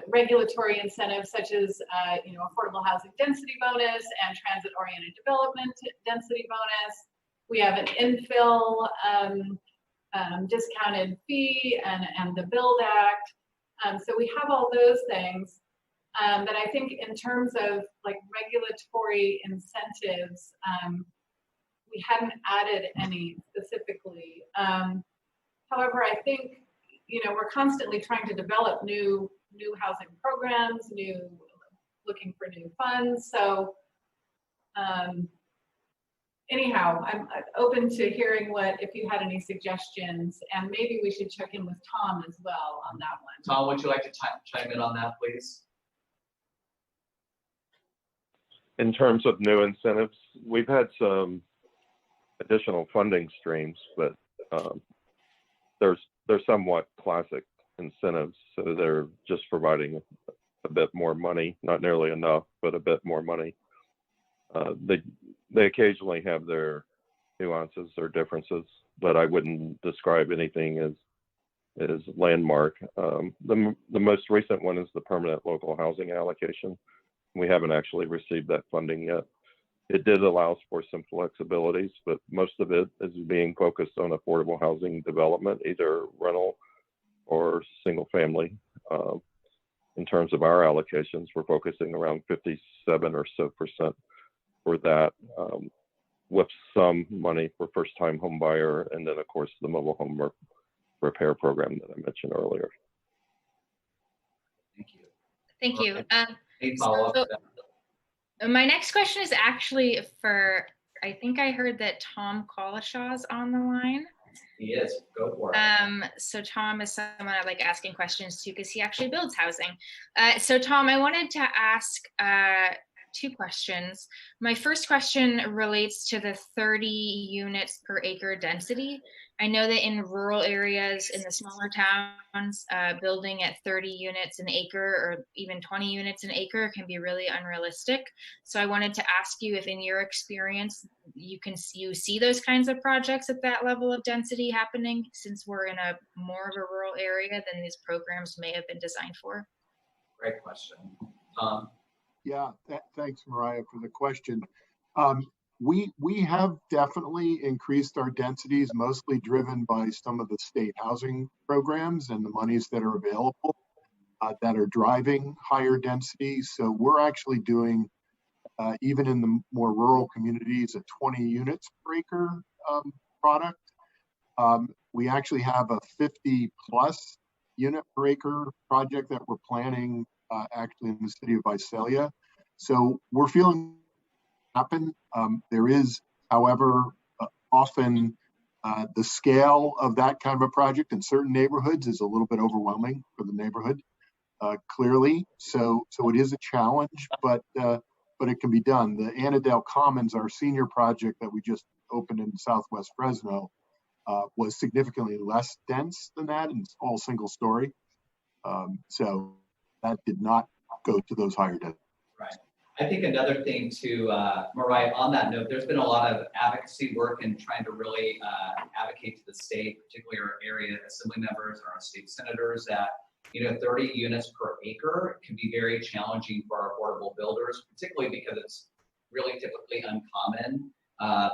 regulatory incentives such as, you know, affordable housing density bonus and transit-oriented development density bonus. We have an infill discounted fee and the Build Act. So we have all those things. But I think in terms of like regulatory incentives, we hadn't added any specifically. However, I think, you know, we're constantly trying to develop new housing programs, looking for new funds. So anyhow, I'm open to hearing if you had any suggestions, and maybe we should check in with Tom as well on that one. Tom, would you like to chime in on that, please? In terms of new incentives, we've had some additional funding streams, but they're somewhat classic incentives. So they're just providing a bit more money, not nearly enough, but a bit more money. They occasionally have their nuances or differences, but I wouldn't describe anything as landmark. The most recent one is the permanent local housing allocation. We haven't actually received that funding yet. It did allow for some flexibilities, but most of it is being focused on affordable housing development, either rental or single family. In terms of our allocations, we're focusing around 57% or so for that, with some money for first-time home buyer, and then of course the mobile home repair program that I mentioned earlier. Thank you. Thank you. Any follow-up? So my next question is actually for, I think I heard that Tom Colishaw's on the line. He is. Go for it. So Tom is someone I like asking questions to because he actually builds housing. So Tom, I wanted to ask two questions. My first question relates to the 30 units per acre density. I know that in rural areas, in the smaller towns, building at 30 units an acre or even 20 units an acre can be really unrealistic. So I wanted to ask you if in your experience, you see those kinds of projects at that level of density happening, since we're in a more of a rural area than these programs may have been designed for. Great question. Tom? Yeah, thanks, Mariah, for the question. We have definitely increased our densities, mostly driven by some of the state housing programs and the monies that are available that are driving higher densities. So we're actually doing, even in the more rural communities, a 20 units per acre product. We actually have a 50 plus unit per acre project that we're planning actually in the city of Visalia. So we're feeling happen. There is, however, often the scale of that kind of a project in certain neighborhoods is a little bit overwhelming for the neighborhood, clearly. So it is a challenge, but it can be done. The Annandale Commons, our senior project that we just opened in Southwest Fresno, was significantly less dense than that, and it's all single story. So that did not go to those higher densities. Right. I think another thing too, Mariah, on that note, there's been a lot of advocacy work in trying to really advocate to the state, particularly our area assembly members or our state senators, that 30 units per acre can be very challenging for our affordable builders, particularly because it's really typically uncommon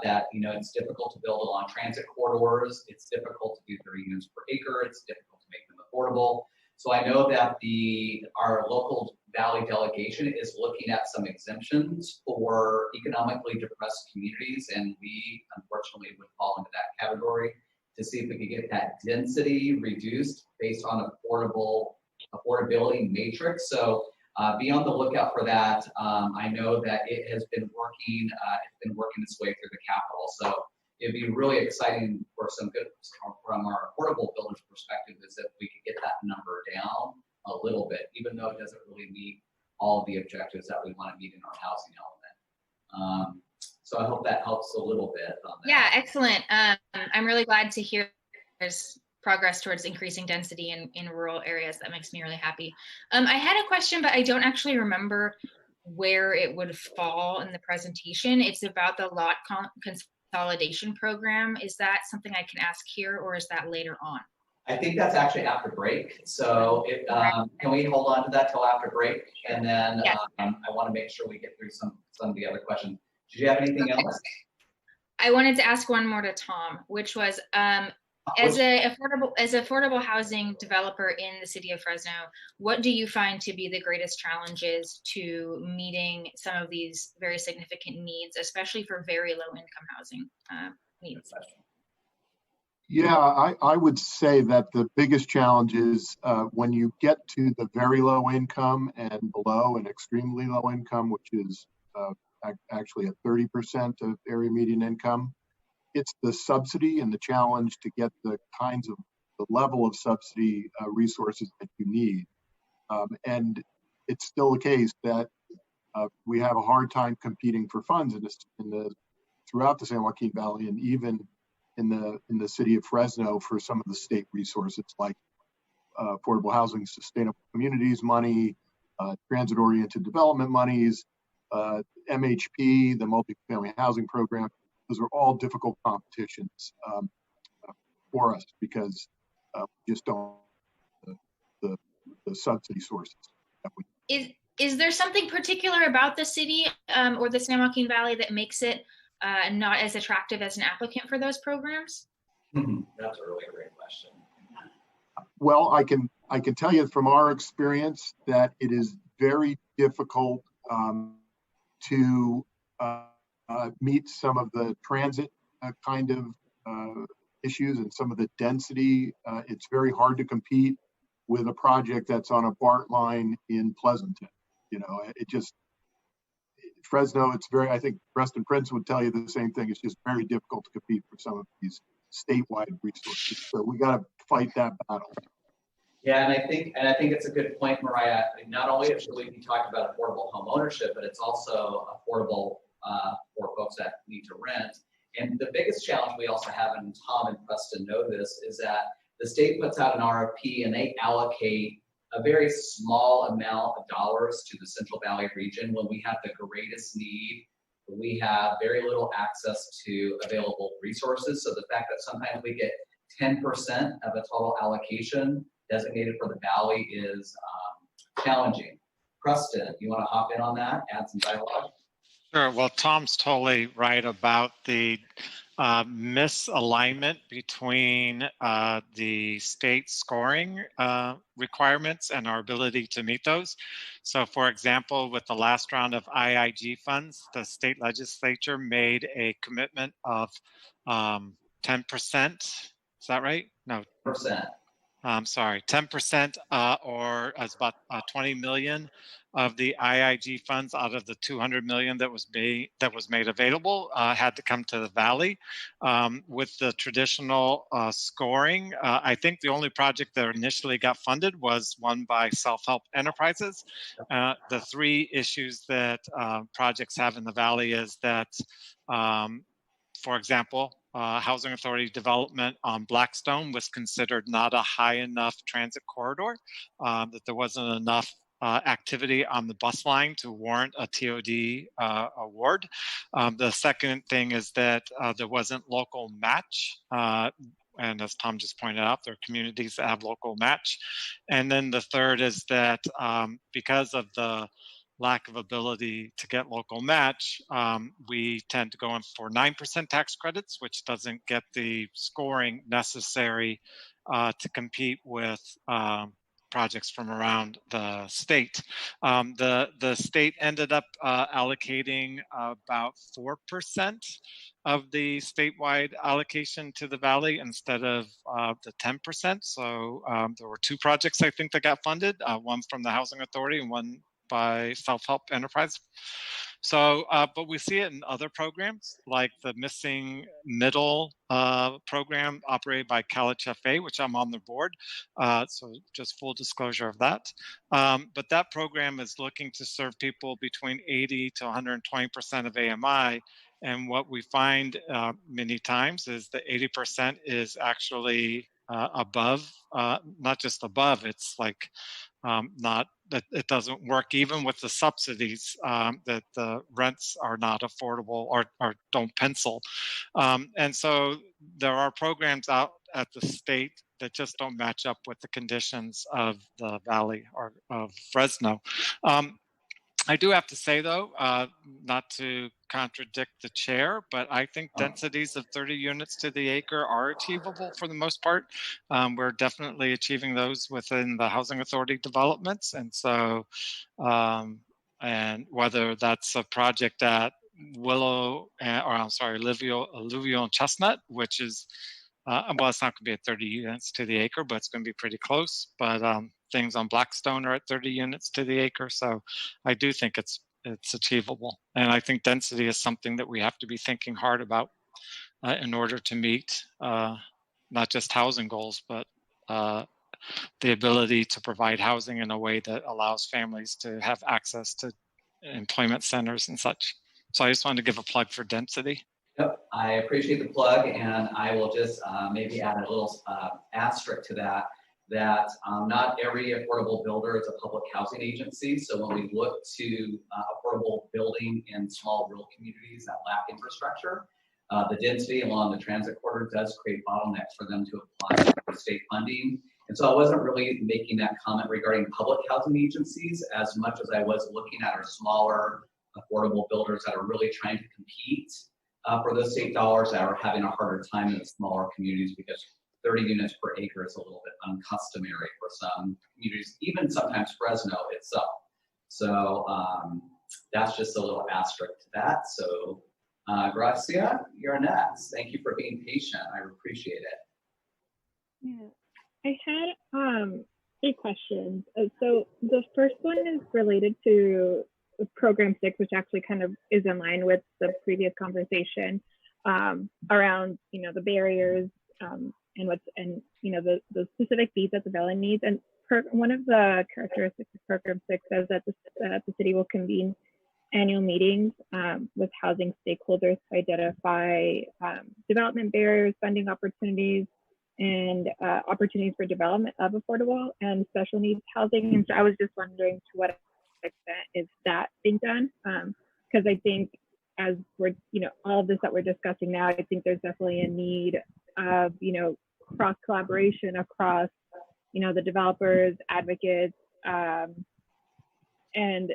that it's difficult to build along transit corridors. It's difficult to do 30 units per acre. It's difficult to make them affordable. So I know that our local Valley delegation is looking at some exemptions for economically depressed communities, and we unfortunately would fall into that category, to see if we could get that density reduced based on affordability matrix. So be on the lookout for that. I know that it has been working. It's been working its way through the Capitol. So it'd be really exciting for some good from our affordable builders perspective, is if we could get that number down a little bit, even though it doesn't really meet all of the objectives that we want to meet in our housing element. So I hope that helps a little bit on that. Yeah, excellent. I'm really glad to hear there's progress towards increasing density in rural areas. That makes me really happy. I had a question, but I don't actually remember where it would fall in the presentation. It's about the lot consolidation program. Is that something I can ask here, or is that later on? I think that's actually after break. So can we hold on to that till after break? And then Yes. I want to make sure we get through some of the other questions. Did you have anything else? I wanted to ask one more to Tom, which was, as a affordable housing developer in the city of Fresno, what do you find to be the greatest challenges to meeting some of these very significant needs, especially for very low income housing needs? Yeah, I would say that the biggest challenge is when you get to the very low income and below and extremely low income, which is actually at 30% of area median income. It's the subsidy and the challenge to get the kinds of the level of subsidy resources that you need. And it's still the case that we have a hard time competing for funds throughout the San Joaquin Valley, and even in the city of Fresno for some of the state resources like affordable housing, sustainable communities money, transit-oriented development monies, MHP, the multifamily housing program. Those are all difficult competitions for us because we just don't have the subsidy sources. Is there something particular about the city or the San Joaquin Valley that makes it not as attractive as an applicant for those programs? That's a really great question. Well, I can tell you from our experience that it is very difficult to meet some of the transit kind of issues and some of the density. It's very hard to compete with a project that's on a BART line in Pleasanton. You know, Fresno, I think Preston Prince would tell you the same thing. It's just very difficult to compete for some of these statewide resources. So we got to fight that battle. Yeah, and I think it's a good point, Mariah. Not only should we be talking about affordable home ownership, but it's also affordable for folks that need to rent. And the biggest challenge we also have, and Tom and Preston know this, is that the state puts out an RFP and they allocate a very small amount of dollars to the Central Valley region when we have the greatest need. We have very little access to available resources. So the fact that sometimes we get 10% of a total allocation designated for the valley is challenging. Preston, you want to hop in on that, add some dialogue? Sure. Well, Tom's totally right about the misalignment between the state scoring requirements and our ability to meet those. So, for example, with the last round of IIG funds, the state legislature made a commitment of 10%. Is that right? No. Percent. I'm sorry, 10% or as about 20 million of the IIG funds out of the 200 million that was made available had to come to the Valley. With the traditional scoring, I think the only project that initially got funded was one by Self-Help Enterprises. The three issues that projects have in the Valley is that, for example, Housing Authority development on Blackstone was considered not a high enough transit corridor, that there wasn't enough activity on the bus line to warrant a TOD award. The second thing is that there wasn't local match. And as Tom just pointed out, there are communities that have local match. And then the third is that because of the lack of ability to get local match, we tend to go in for 9% tax credits, which doesn't get the scoring necessary to compete with projects from around the state. The state ended up allocating about 4% of the statewide allocation to the Valley instead of the 10%. So there were two projects, I think, that got funded, one from the Housing Authority and one by Self-Help Enterprise. So, but we see it in other programs like the Missing Middle program operated by College FA, which I'm on the board. So just full disclosure of that. But that program is looking to serve people between 80 to 120% of AMI. And what we find many times is that 80% is actually above, not just above, it's like not that it doesn't work even with the subsidies, that the rents are not affordable or don't pencil. And so there are programs out at the state that just don't match up with the conditions of the Valley or of Fresno. I do have to say, though, not to contradict the chair, but I think densities of 30 units to the acre are achievable for the most part. We're definitely achieving those within the housing authority developments. And so, and whether that's a project at Willow, Alluvial and Chestnut, which is, well, it's not going to be at 30 units to the acre, but it's going to be pretty close. But things on Blackstone are at 30 units to the acre. So I do think it's achievable. And I think density is something that we have to be thinking hard about in order to meet not just housing goals, but the ability to provide housing in a way that allows families to have access to employment centers and such. So I just wanted to give a plug for density. Yep, I appreciate the plug, and I will just maybe add a little asterisk to that, not every affordable builder is a public housing agency. So when we look to affordable building in small rural communities that lack infrastructure, the density along the transit corridor does create bottlenecks for them to apply for state funding. And so I wasn't really making that comment regarding public housing agencies as much as I was looking at our smaller affordable builders that are really trying to compete for those state dollars that are having a harder time in the smaller communities, because 30 units per acre is a little bit uncustomary for some communities, even sometimes Fresno itself. So that's just a little asterisk to that. So Gracia, you're next. Thank you for being patient. I appreciate it. Yeah, I had 8 questions. So the first one is related to Program 6, which actually kind of is in line with the previous conversation around, the barriers and the specific needs that the Valley needs. And one of the characteristics of Program 6 says that the city will convene annual meetings with housing stakeholders to identify development barriers, funding opportunities, and opportunities for development of affordable and special needs housing. And so I was just wondering to what extent is that being done? Because I think as we're, all of this that we're discussing now, I think there's definitely a need of, cross collaboration across, the developers, advocates, and,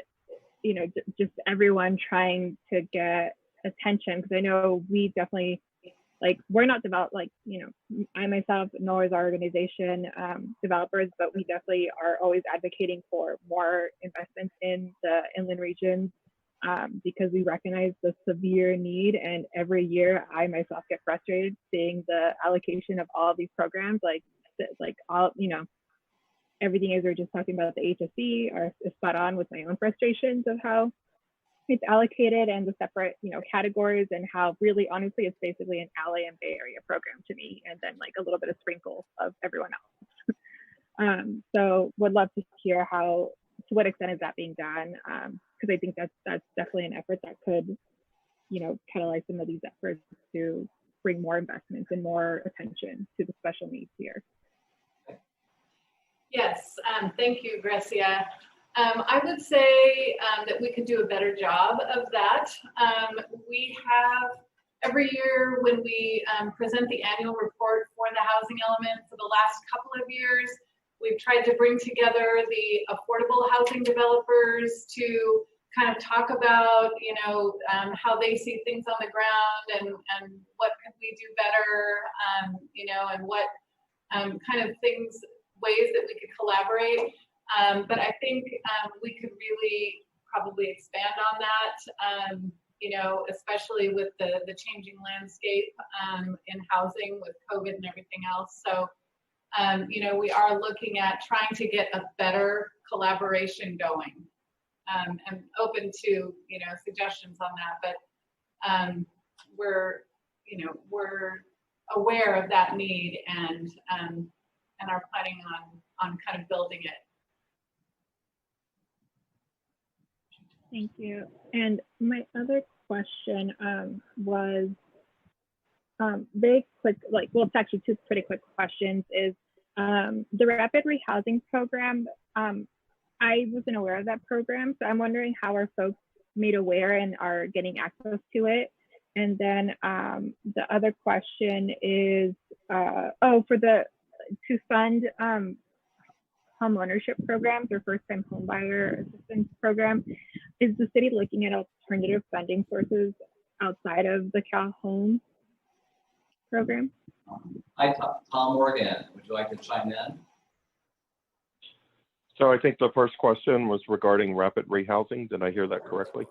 just everyone trying to get attention. Because I know we definitely, we're not developed, I myself, nor is our organization developers, but we definitely are always advocating for more investments in the inland regions because we recognize the severe need. And every year I myself get frustrated seeing the allocation of all of these programs, everything as we're just talking about the HSE are spot on with my own frustrations of how it's allocated and the separate, categories, and how really honestly it's basically an LA and Bay Area program to me, and then a little bit of sprinkle of everyone else. So would love to hear to what extent is that being done? Because I think that's definitely an effort that could, catalyze some of these efforts to bring more investments and more attention to the special needs here. Yes, thank you, Gracia. I would say that we could do a better job of that. We have every year when we present the annual report for the housing element for the last couple of years, we've tried to bring together the affordable housing developers to kind of talk about, how they see things on the ground and what could we do better, and what kind of ways that we could collaborate. But I think we could really probably expand on that, especially with the changing landscape in housing with COVID and everything else. So, we are looking at trying to get a better collaboration going. I'm open to, suggestions on that, but we're aware of that need and are planning on kind of building it. Thank you. And my other question was very quick, well, it's actually two pretty quick questions. Is the rapid rehousing program? I wasn't aware of that program, so I'm wondering how are folks made aware and are getting access to it. And then the other question is, to fund home ownership programs or first-time home buyer assistance program, is the city looking at alternative funding sources outside of the Cal Home program? Hi, Tom Morgan. Would you like to chime in? So I think the first question was regarding rapid rehousing. Did I hear that correctly?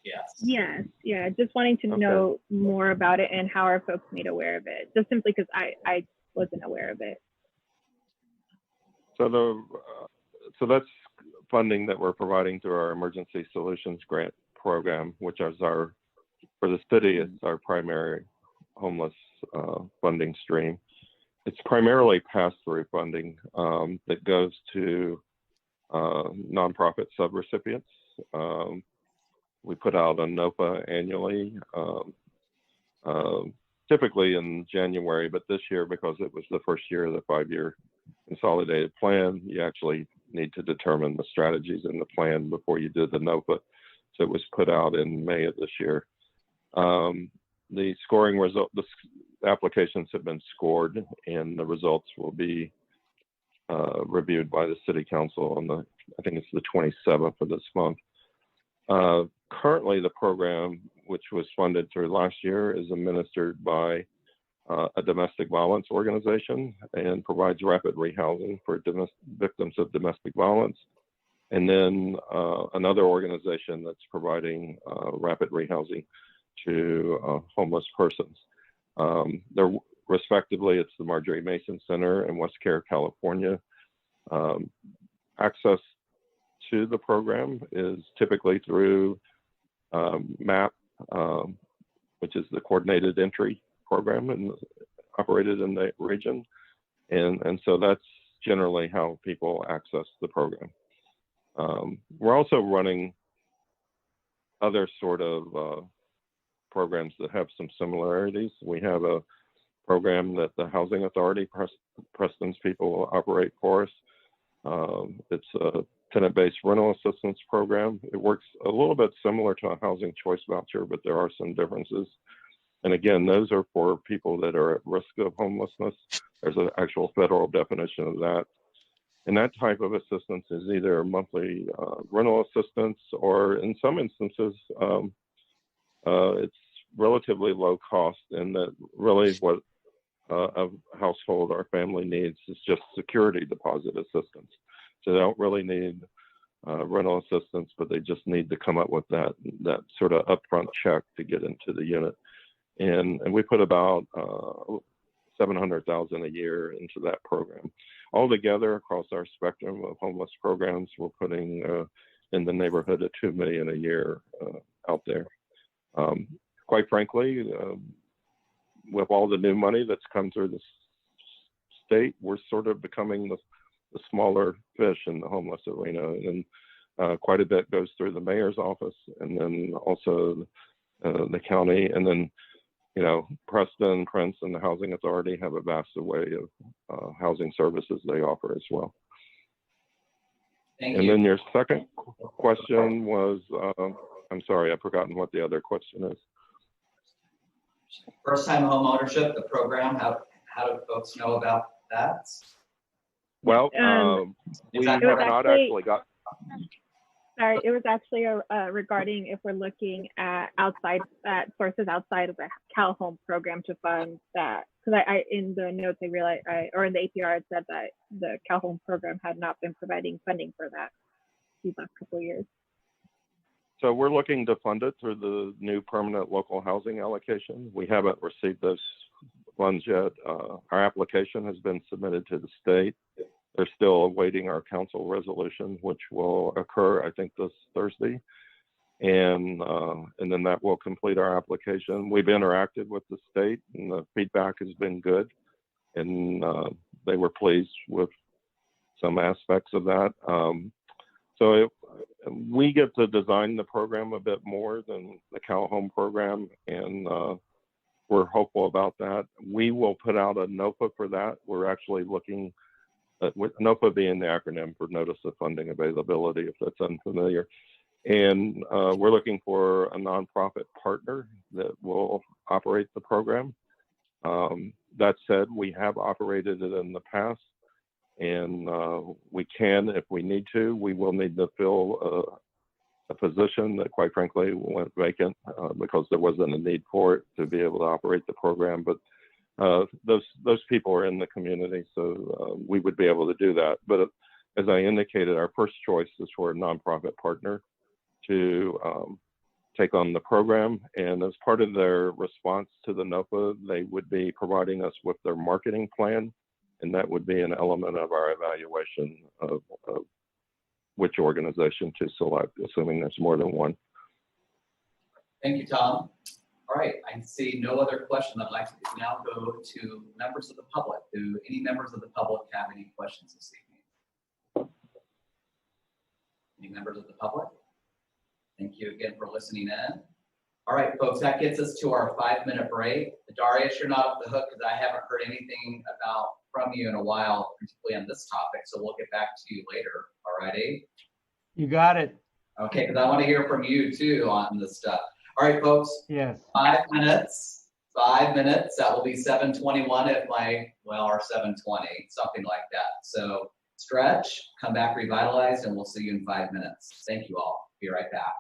Yes. Yes, yeah, just wanting to Okay. know more about it and how are folks made aware of it, just simply because I wasn't aware of it. So that's funding that we're providing through our Emergency Solutions Grant program, which is for the city, it's our primary homeless funding stream. It's primarily pass-through funding that goes to nonprofit subrecipients. We put out a NOPA annually, typically in January, but this year, because it was the first year of the 5-year consolidated plan, you actually need to determine the strategies in the plan before you do the NOPA. So it was put out in May of this year. The scoring result, the applications have been scored, and the results will be reviewed by the City Council on I think it's the 27th of this month. Currently, the program, which was funded through last year, is administered by a domestic violence organization and provides rapid rehousing for victims of domestic violence. And then another organization that's providing rapid rehousing to homeless persons. They're respectively, it's the Marjorie Mason Center in West Care, California. Access to the program is typically through MAP, which is the Coordinated Entry Program and operated in the region. And so that's generally how people access the program. We're also running other sort of programs that have some similarities. We have a program that the Housing Authority, Preston's people operate for us. It's a tenant-based rental assistance program. It works a little bit similar to a housing choice voucher, but there are some differences. And again, those are for people that are at risk of homelessness. There's an actual federal definition of that. And that type of assistance is either monthly rental assistance, or in some instances, it's relatively low cost, and that really what a household or family needs is just security deposit assistance. So they don't really need rental assistance, but they just need to come up with that sort of upfront check to get into the unit. And we put about $700,000 a year into that program. Altogether, across our spectrum of homeless programs, we're putting in the neighborhood of $2 million a year out there. Quite frankly, with all the new money that's come through the state, we're sort of becoming the smaller fish in the homeless arena, and quite a bit goes through the mayor's office, and then also the county, and then Preston, Prince, and the Housing Authority have a vast array of housing services they offer as well. Thank and you. then your second question was, I'm sorry, I've forgotten what the other question is. First-time home ownership, the program, how do folks know about that? Well, we have not actually got. Sorry, it was actually regarding if we're looking at sources outside of the Cal Home program to fund that. Because I in the notes I realized, or in the APR, it said that the Cal Home program had not been providing funding for that these last couple of years. So we're looking to fund it through the new permanent local housing allocation. We haven't received those funds yet. Our application has been submitted to the state. They're still awaiting our council resolution, which will occur, I think, this Thursday. And then that will complete our application. We've interacted with the state, and the feedback has been good. And they were pleased with some aspects of that. We get to design the program a bit more than the Cal Home program, and we're hopeful about that. We will put out a NOPA for that. We're actually looking at NOPA being the acronym for Notice of Funding Availability, if that's unfamiliar. And we're looking for a nonprofit partner that will operate the program. That said, we have operated it in the past, and we can, if we need to. We will need to fill a position that, quite frankly, went vacant because there wasn't a need for it to be able to operate the program. But those people are in the community, so we would be able to do that. But as I indicated, our first choice is for a nonprofit partner to take on the program. And as part of their response to the NOPA, they would be providing us with their marketing plan. And that would be an element of our evaluation of which organization to select, assuming there's more than one. Thank you, Tom. All right, I see no other question. I'd like to now go to members of the public. Do any members of the public have any questions this evening? Any members of the public? Thank you again for listening in. All right, folks, that gets us to our 5-minute break. Darius, you're not off the hook because I haven't heard anything from you in a while, particularly on this topic. So we'll get back to you later. All righty? You got it. Okay, because I want to hear from you too on this stuff. All right, folks. Yes. 5 minutes. 5 minutes. That will be 7:21 or 7:20, something like that. So stretch, come back revitalized, and we'll see you in 5 minutes. Thank you all. Be right back.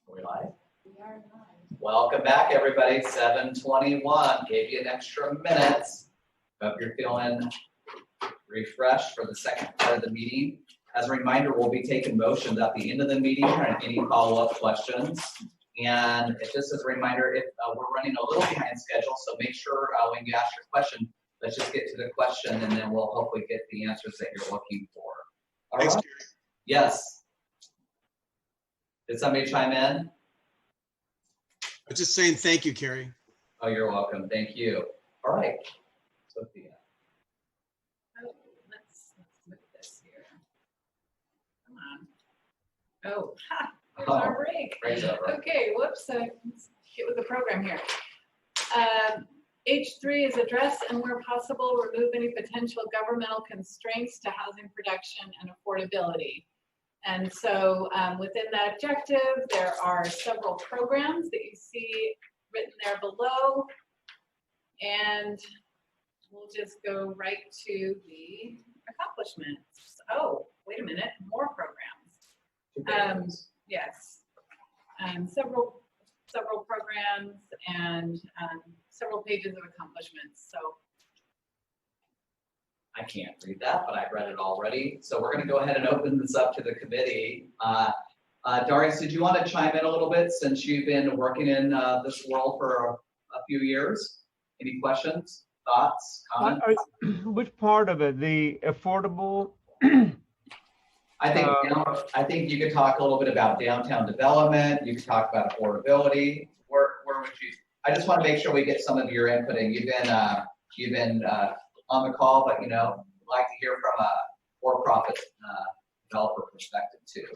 Are we live? Welcome back, everybody. 7:21. Gave you an extra minutes. Hope you're feeling refreshed for the second part of the meeting. As a reminder, we'll be taking motions at the end of the meeting or any follow-up questions. And just as a reminder, if we're running a little behind schedule, so make sure when you ask your question, let's just get to the question, and then we'll hopefully get the answers that you're looking for. All right. Yes. Did somebody chime in? I'm just saying thank you, Carrie. Oh, you're welcome. Thank you. All right. Sophia. Oh, let's move this here. Come on. Oh, ha, there's our break. Break's over. Okay, whoops, let's get with the program here. H3 is address and where possible, remove any potential governmental constraints to housing production and affordability. And so within that objective, there are several programs that you see written there below. And we'll just go right to the accomplishments. Oh, wait a minute, more programs. Yes, several programs and several pages of accomplishments. So I can't read that, but I've read it already. So we're going to go ahead and open this up to the committee. Darius, did you want to chime in a little bit since you've been working in this world for a few years? Any questions, thoughts, comments? Which part of it? The affordable? I think you could talk a little bit about downtown development. You could talk about affordability. Where would you? I just want to make sure we get some of your input. And you've been on the call, but like to hear from a for-profit developer perspective too.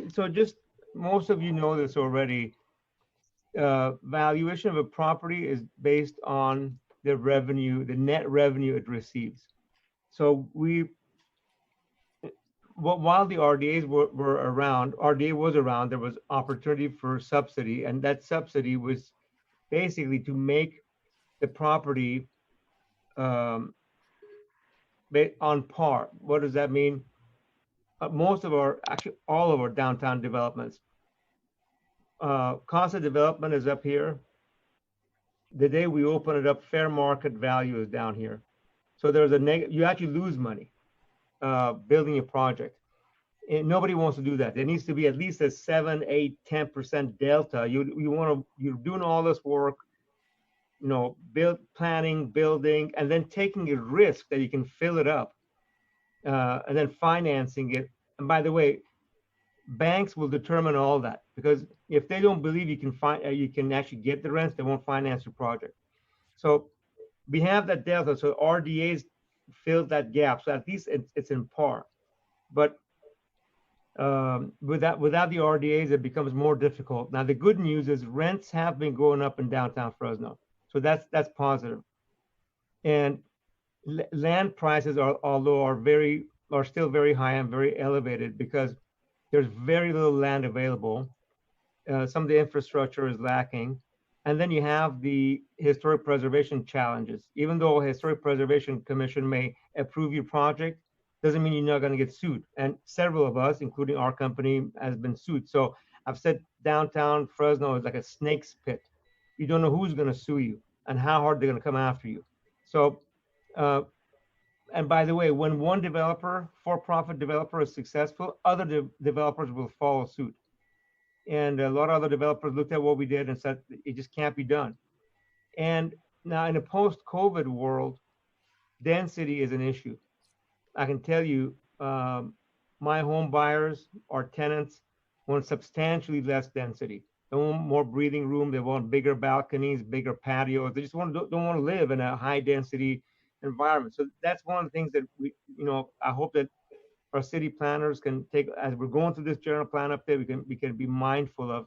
So just most of you know this already. Valuation of a property is based on the revenue, the net revenue it receives. So while the RDAs were around, RDA was around, there was opportunity for subsidy, and that subsidy was basically to make the property on par. What does that mean? Actually all of our downtown developments. Cost of development is up here. The day we open it up, fair market value is down here. So there's you actually lose money building a project. And nobody wants to do that. There needs to be at least a 7, 8, 10% delta. You're doing all this work, planning, building, and then taking a risk that you can fill it up, and then financing it. And by the way, banks will determine all that, because if they don't believe you can actually get the rents, they won't finance your project. So we have that delta. So RDAs filled that gap. So at least it's in par. But without the RDAs, it becomes more difficult. Now the good news is rents have been going up in downtown Fresno, so that's positive. And land prices are still very high and very elevated because there's very little land available. Some of the infrastructure is lacking. And then you have the historic preservation challenges. Even though Historic Preservation Commission may approve your project, doesn't mean you're not going to get sued. And several of us, including our company, has been sued. So I've said downtown Fresno is like a snake's pit. You don't know who's going to sue you and how hard they're going to come after you. So, and by the way, when one developer, for-profit developer, is successful, other developers will follow suit. And a lot of other developers looked at what we did and said, it just can't be done. And now in a post-COVID world, density is an issue. I can tell you, my home buyers or tenants want substantially less density. They want more breathing room. They want bigger balconies, bigger patios. They just don't want to live in a high density environment. So that's one of the things that I hope that our city planners can take as we're going through this general plan update. We can be mindful of,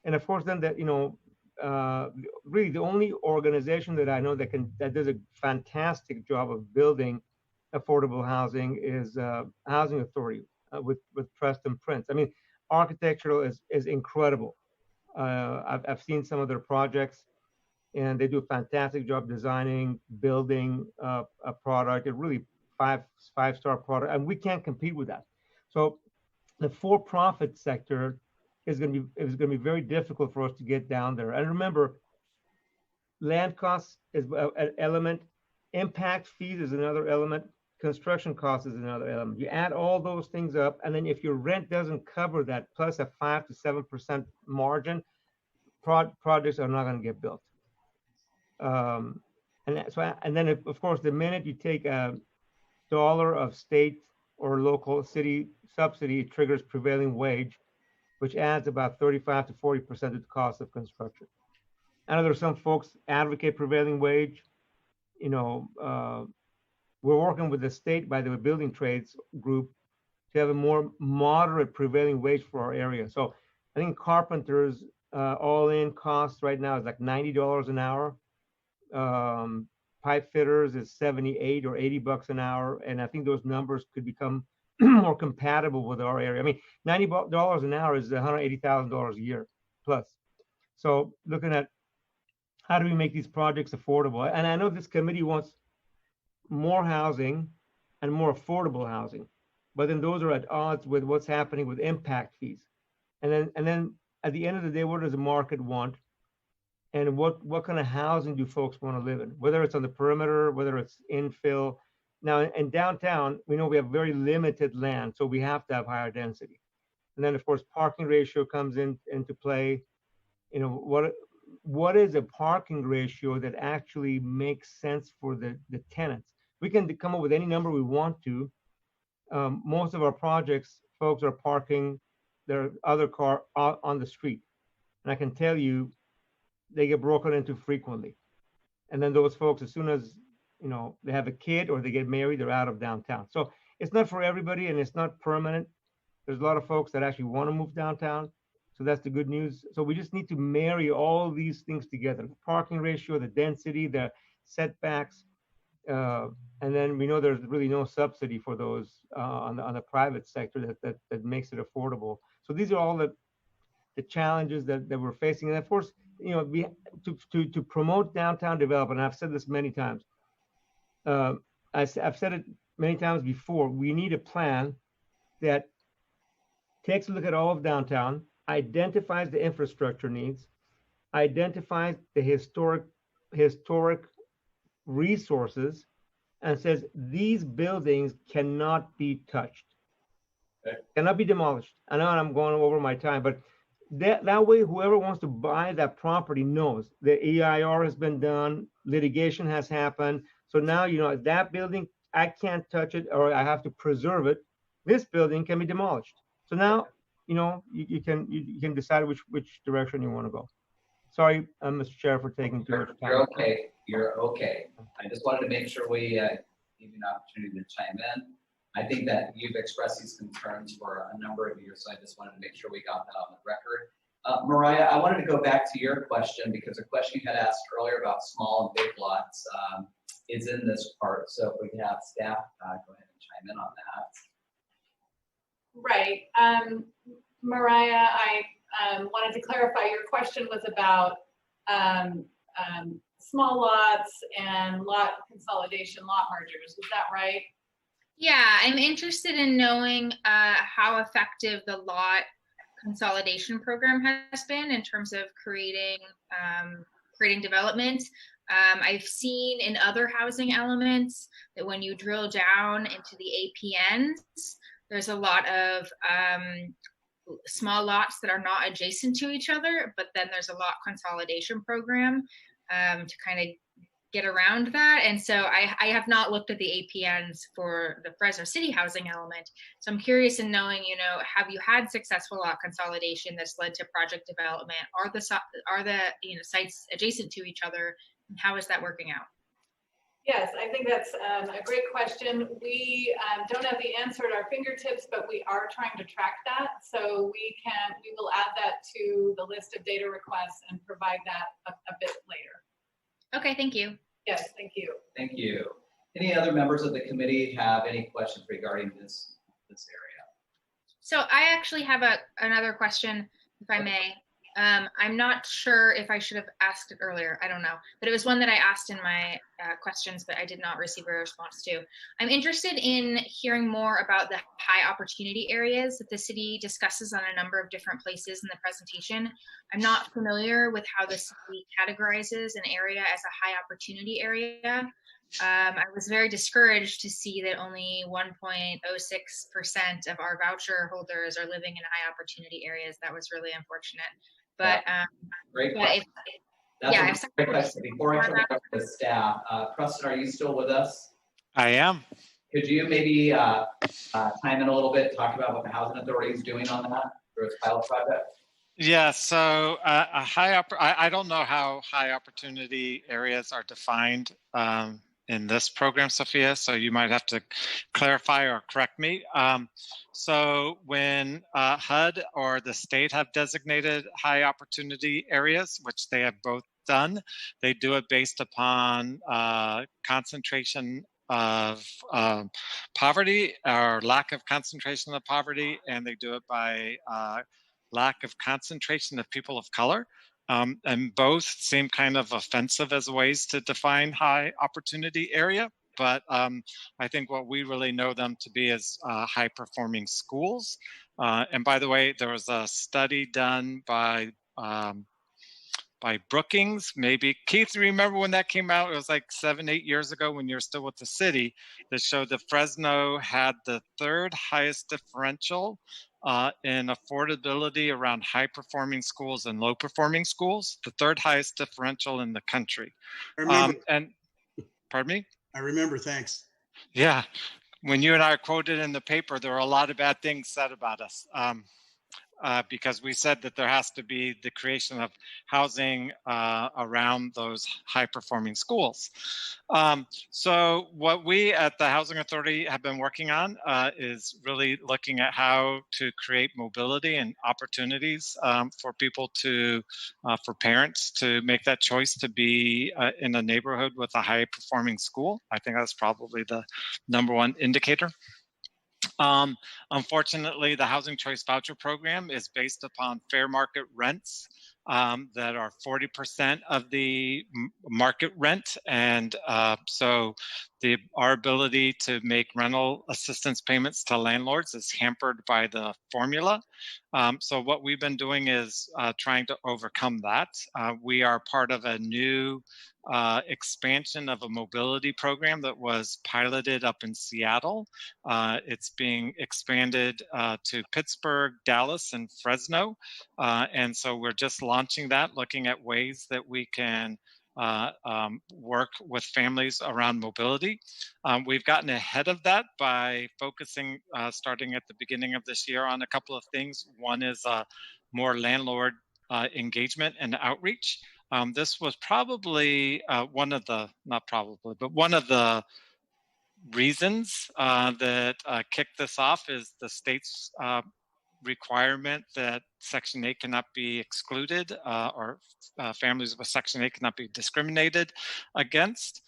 and of course, then that really the only organization that I know that does a fantastic job of building affordable housing is Housing Authority with Preston Prince. I mean, architectural is incredible. I've seen some of their projects, and they do a fantastic job designing, building a product, a really five-star product, and we can't compete with that. So the for-profit sector it was going to be very difficult for us to get down there. And remember, land costs is an element, impact fees is another element, construction costs is another element. You add all those things up, and then if your rent doesn't cover that, plus a 5 to 7% margin, projects are not going to get built. And then of course, the minute you take a dollar of state or local city subsidy, it triggers prevailing wage, which adds about 35 to 40% of the cost of construction. I know there's some folks advocate prevailing wage. You know, we're working with the state, by the way, building trades group, to have a more moderate prevailing wage for our area. So I think carpenters all-in cost right now is like $90 an hour. Pipe fitters is 78 or 80 bucks an hour, and I think those numbers could become more compatible with our area. I mean, $90 an hour is $180,000 a year plus. So looking at how do we make these projects affordable? And I know this committee wants more housing and more affordable housing, but then those are at odds with what's happening with impact fees. And then at the end of the day, what does the market want? And what kind of housing do folks want to live in? Whether it's on the perimeter, whether it's infill. Now in downtown, we know we have very limited land, so we have to have higher density. And then of course, parking ratio comes into play. You know, what is a parking ratio that actually makes sense for the tenants? We can come up with any number we want to. Most of our projects, folks are parking their other car on the street. And I can tell you, they get broken into frequently. And then those folks, as soon as, you know, they have a kid or they get married, they're out of downtown. So it's not for everybody and it's not permanent. There's a lot of folks that actually want to move downtown. So that's the good news. So we just need to marry all these things together: the parking ratio, the density, the setbacks. And then we know there's really no subsidy for those on the private sector that makes it affordable. So these are all the challenges that we're facing. And of course, you know, to promote downtown development, I've said this many times. I've said it many times before. We need a plan that takes a look at all of downtown, identifies the infrastructure needs, identifies the historic resources, and says these buildings cannot be touched, cannot be demolished. I know I'm going over my time, but that way, whoever wants to buy that property knows the EIR has been done, litigation has happened. So now, you know, that building, I can't touch it, or I have to preserve it. This building can be demolished. So now, you know, you can decide which direction you want to go. Sorry, Mr. Chair, for taking too much time. You're okay. You're okay. I just wanted to make sure we give you an opportunity to chime in. I think that you've expressed these concerns for a number of years, so I just wanted to make sure we got that on the record. Mariah, I wanted to go back to your question because a question you had asked earlier about small and big lots is in this part. So if we can have staff go ahead and chime in on that. Right. Mariah, I wanted to clarify, your question was about small lots and lot consolidation, lot mergers. Is that right? Yeah, I'm interested in knowing how effective the lot consolidation program has been in terms of creating development. I've seen in other housing elements that when you drill down into the APNs, there's a lot of small lots that are not adjacent to each other, but then there's a lot consolidation program to kind of get around that. And so I have not looked at the APNs for the Fresno City housing element. So I'm curious in knowing, you know, have you had successful lot consolidation that's led to project development? Are the sites adjacent to each other? And how is that working out? Yes, I think that's a great question. We don't have the answer at our fingertips, but we are trying to track that. So we will add that to the list of data requests and provide that a bit later. Okay, thank you. Yes, thank you. Thank you. Any other members of the committee have any questions regarding this area? So I actually have another question, if I may. I'm not sure if I should have asked it earlier. I don't know, but it was one that I asked in my questions, but I did not receive a response to. I'm interested in hearing more about the high opportunity areas that the city discusses on a number of different places in the presentation. I'm not familiar with how the city categorizes an area as a high opportunity area. I was very discouraged to see that only 1.06% of our voucher holders are living in high opportunity areas. That was really unfortunate. But Great but question. yeah, That's a great question. Before I turn it over to staff, Preston, are you still with us? I am. Could you maybe chime in a little bit, talk about what the Housing Authority is doing on that through its pilot project? Yeah, so I don't know how high opportunity areas are defined in this program, Sophia, so you might have to clarify or correct me. So when HUD or the state have designated high opportunity areas, which they have both done, they do it based upon concentration of poverty or lack of concentration of poverty, and they do it by lack of concentration of people of color. And both seem kind of offensive as ways to define high opportunity area. But I think what we really know them to be is high performing schools. And by the way, there was a study done by Brookings, maybe. Keith, you remember when that came out? It was like 7-8 years ago when you were still with the city, that showed that Fresno had the third highest differential in affordability around high performing schools and low performing schools, the third highest differential in the country. I remember. And pardon me? I remember, thanks. Yeah, when you and I are quoted in the paper, there were a lot of bad things said about us. Because we said that there has to be the creation of housing around those high performing schools. So what we at the Housing Authority have been working on is really looking at how to create mobility and opportunities for people to, for parents to make that choice to be in a neighborhood with a high performing school. I think that's probably the #1 indicator. Unfortunately, the Housing Choice Voucher Program is based upon fair market rents that are 40% of the market rent. And so our ability to make rental assistance payments to landlords is hampered by the formula. So what we've been doing is trying to overcome that. We are part of a new expansion of a mobility program that was piloted up in Seattle. It's being expanded to Pittsburgh, Dallas, and Fresno. And so we're just launching that, looking at ways that we can work with families around mobility. We've gotten ahead of that by focusing, starting at the beginning of this year, on a couple of things. One is more landlord engagement and outreach. This was probably one of the reasons that kicked this off is the state's requirement that Section 8 cannot be excluded or families with Section 8 cannot be discriminated against.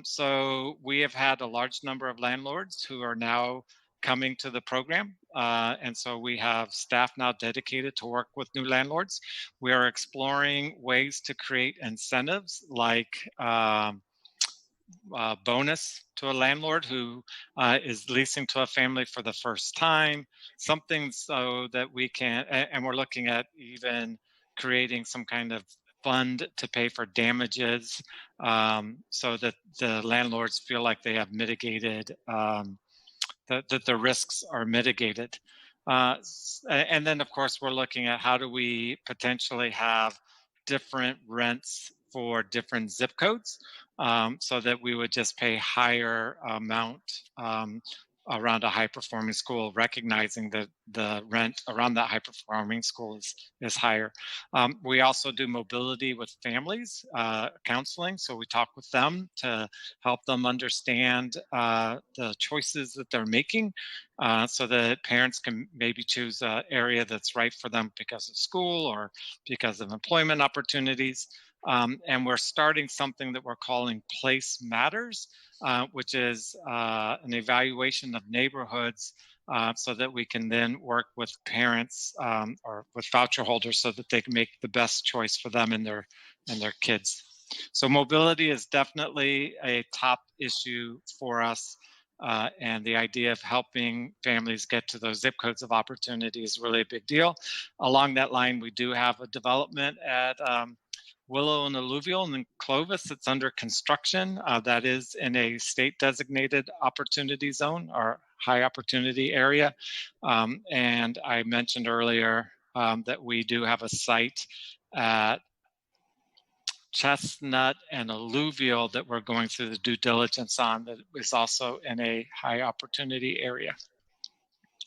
So we have had a large number of landlords who are now coming to the program. And so we have staff now dedicated to work with new landlords. We are exploring ways to create incentives like bonus to a landlord who is leasing to a family for the first time, something so that we can, and we're looking at even creating some kind of fund to pay for damages so that the landlords feel like they have mitigated, that the risks are mitigated. And then, of course, we're looking at how do we potentially have different rents for different zip codes so that we would just pay higher amount around a high performing school, recognizing that the rent around that high performing school is higher. We also do mobility with families, counseling. So we talk with them to help them understand the choices that they're making so that parents can maybe choose an area that's right for them because of school or because of employment opportunities. And we're starting something that we're calling Place Matters, which is an evaluation of neighborhoods so that we can then work with parents or with voucher holders so that they can make the best choice for them and their kids. So mobility is definitely a top issue for us. And the idea of helping families get to those zip codes of opportunity is really a big deal. Along that line, we do have a development at Willow and Alluvial in Clovis that's under construction. That is in a state designated opportunity zone or high opportunity area. And I mentioned earlier that we do have a site at Chestnut and Alluvial that we're going through the due diligence on that is also in a high opportunity area.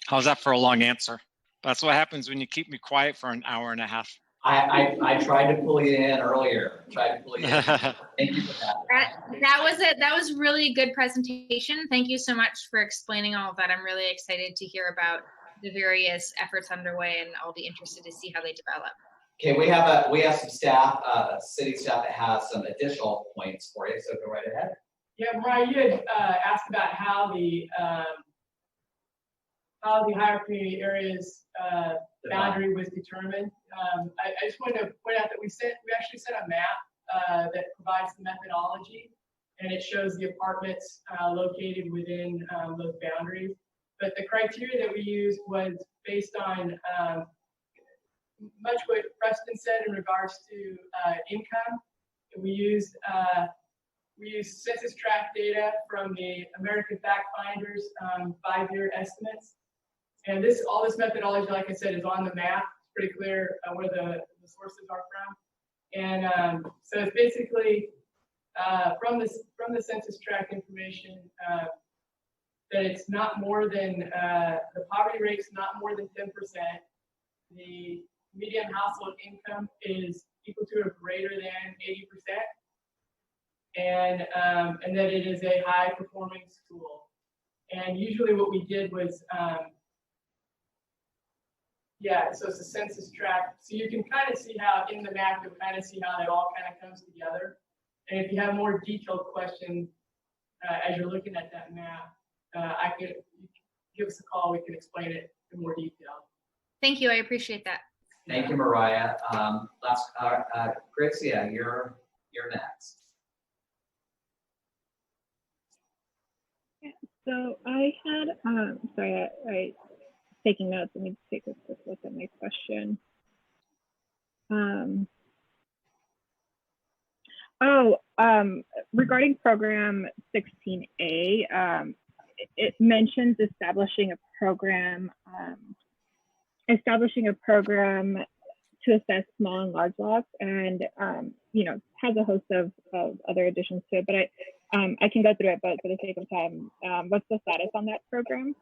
How's that for a long answer? That's what happens when you keep me quiet for an hour and a half. I tried to pull you in earlier. Thank you for that. That was really good presentation. Thank you so much for explaining all of that. I'm really excited to hear about the various efforts underway, and I'll be interested to see how they develop. Okay, we have some staff, city staff that has some additional points for you, so go right ahead. Yeah, Mariah, you had asked about how the higher community areas boundary was determined. I just wanted to point out that we actually sent a map that provides the methodology, and it shows the apartments located within those boundaries. But the criteria that we used was based on much what Preston said in regards to income. We used census tract data from the American Fact Finders 5-year estimates. And all this methodology, like I said, is on the map. It's pretty clear where the sources are from. And so it's basically from the census tract information that it's not more than, the poverty rate's not more than 10%. The median household income is equal to or greater than 80%. And that it is a high performing school. And usually what we did was, so it's a census tract. So you can kind of see how in the map, you'll kind of see how it all kind of comes together. And if you have more detailed questions as you're looking at that map, give us a call. We can explain it in more detail. Thank you. I appreciate that. Thank you, Mariah. Grixia, you're next. So I had, sorry, I taking notes. Let me take a quick look at my question. Regarding program 16A, it mentions establishing a program to assess small and large lots, and has a host of other additions to it. But I can go through it, but for the sake of time, what's the status on that program?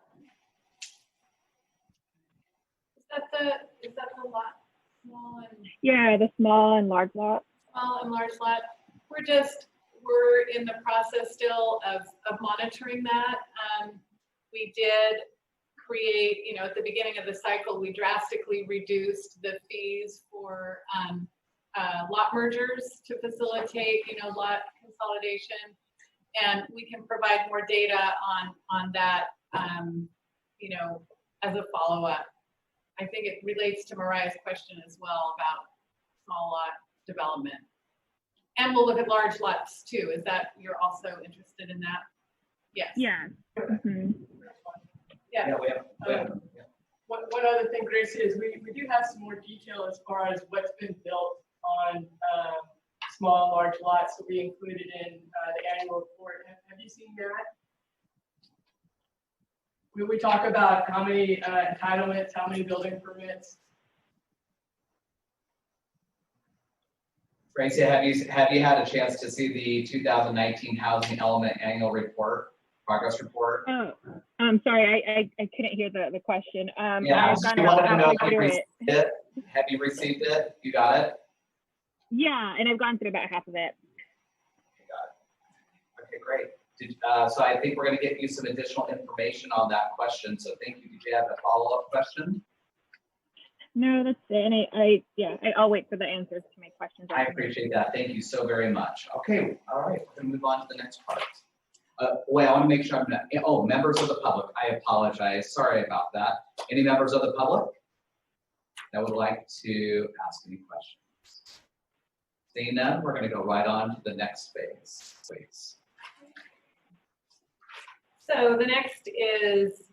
Is that the lot, small and? Yeah, the small and large lot. Small and large lot. We're in the process still of monitoring that. We did create, at the beginning of the cycle, we drastically reduced the fees for lot mergers to facilitate, lot consolidation. And we can provide more data on that, as a follow-up. I think it relates to Mariah's question as well about small lot development. And we'll look at large lots too. Is that, you're also interested in that? Yes. Yeah. Mm-hmm. Yeah. One other thing, Gracie, is we do have some more detail as far as what's been built on small and large lots that we included in the annual report. Have you seen that? We talk about how many entitlements, how many building permits. Gracie, have you had a chance to see the 2019 Housing Element Annual Report, Progress Report? Oh, I'm sorry, I couldn't hear the question. Yeah, you wanted to know if you received it. Have you received it? You got it? Yeah, and I've gone through about half of it. You got it. Okay, great. So I think we're going to get you some additional information on that question. So thank you. Did you have a follow-up question? No, that's it. And I'll wait for the answers to my questions. I appreciate that. Thank you so very much. Okay, all right. We're going to move on to the next part. Wait, I want to make sure I'm not, oh, members of the public, I apologize, sorry about that. Any members of the public that would like to ask any questions? Seeing none, we're going to go right on to the next phase, please. So the next is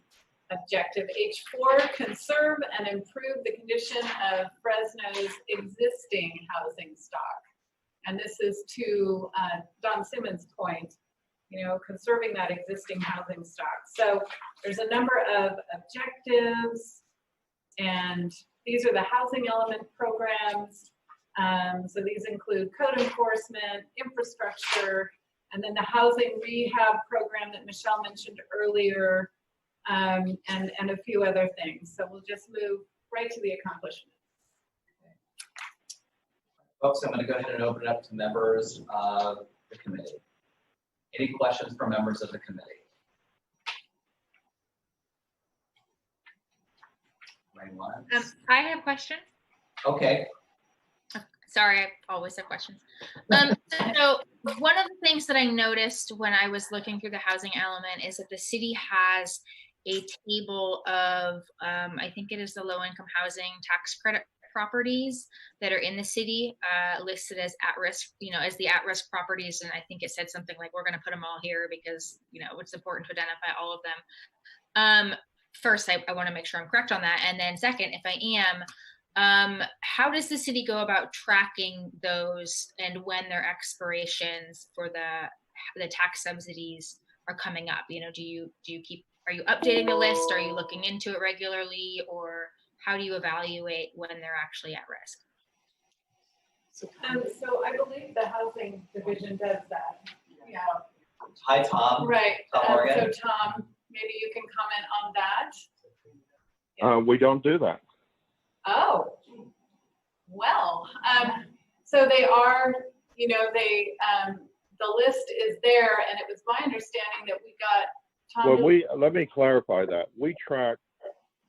objective H4, conserve and improve the condition of Fresno's existing housing stock. And this is to Don Simmons' point, you know, conserving that existing housing stock. So there's a number of objectives, and these are the housing element programs. So these include code enforcement, infrastructure, and then the housing rehab program that Michelle mentioned earlier, and a few other things. So we'll just move right to the accomplishments. Folks, I'm going to go ahead and open it up to members of the committee. Any questions from members of the committee? Anyone? I have a question. Okay. Sorry, I always have questions. So one of the things that I noticed when I was looking through the housing element is that the city has a table of, I think it is the low-income housing tax credit properties that are in the city, listed as at-risk, you know, as the at-risk properties. And I think it said something like, we're going to put them all here because, you know, it's important to identify all of them. First, I want to make sure I'm correct on that. And then second, if I am, how does the city go about tracking those and when their expirations for the tax subsidies are coming up? You know, do you keep, are you updating the list? Are you looking into it regularly, or how do you evaluate when they're actually at risk? So I believe the housing division does that. Yeah. Hi, Tom. Right. Tom So Morgan. Tom, maybe you can comment on that. We don't do that. Oh, well, so they are, you know, they, the list is there, and it was my understanding that we got Tom. Well, let me clarify that. We track,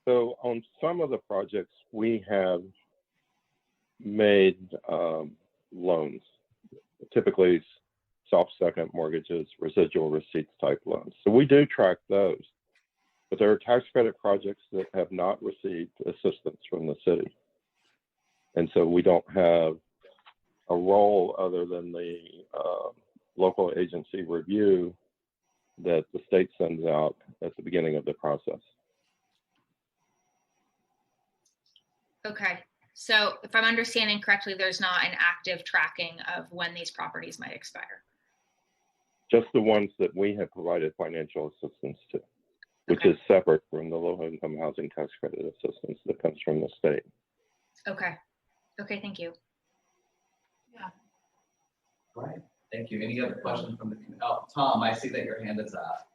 so on some of the projects, we have made loans, typically soft second mortgages, residual receipts type loans. So we do track those. But there are tax credit projects that have not received assistance from the city. And so we don't have a role other than the local agency review that the state sends out at the beginning of the process. Okay. So if I'm understanding correctly, there's not an active tracking of when these properties might expire. Just the ones that we have provided financial assistance to, which Okay. is separate from the low-income housing tax credit assistance that comes from the state. Okay. Okay, thank you. Yeah. All right. Thank you. Any other questions from the committee? Oh, Tom, I see that your hand is up.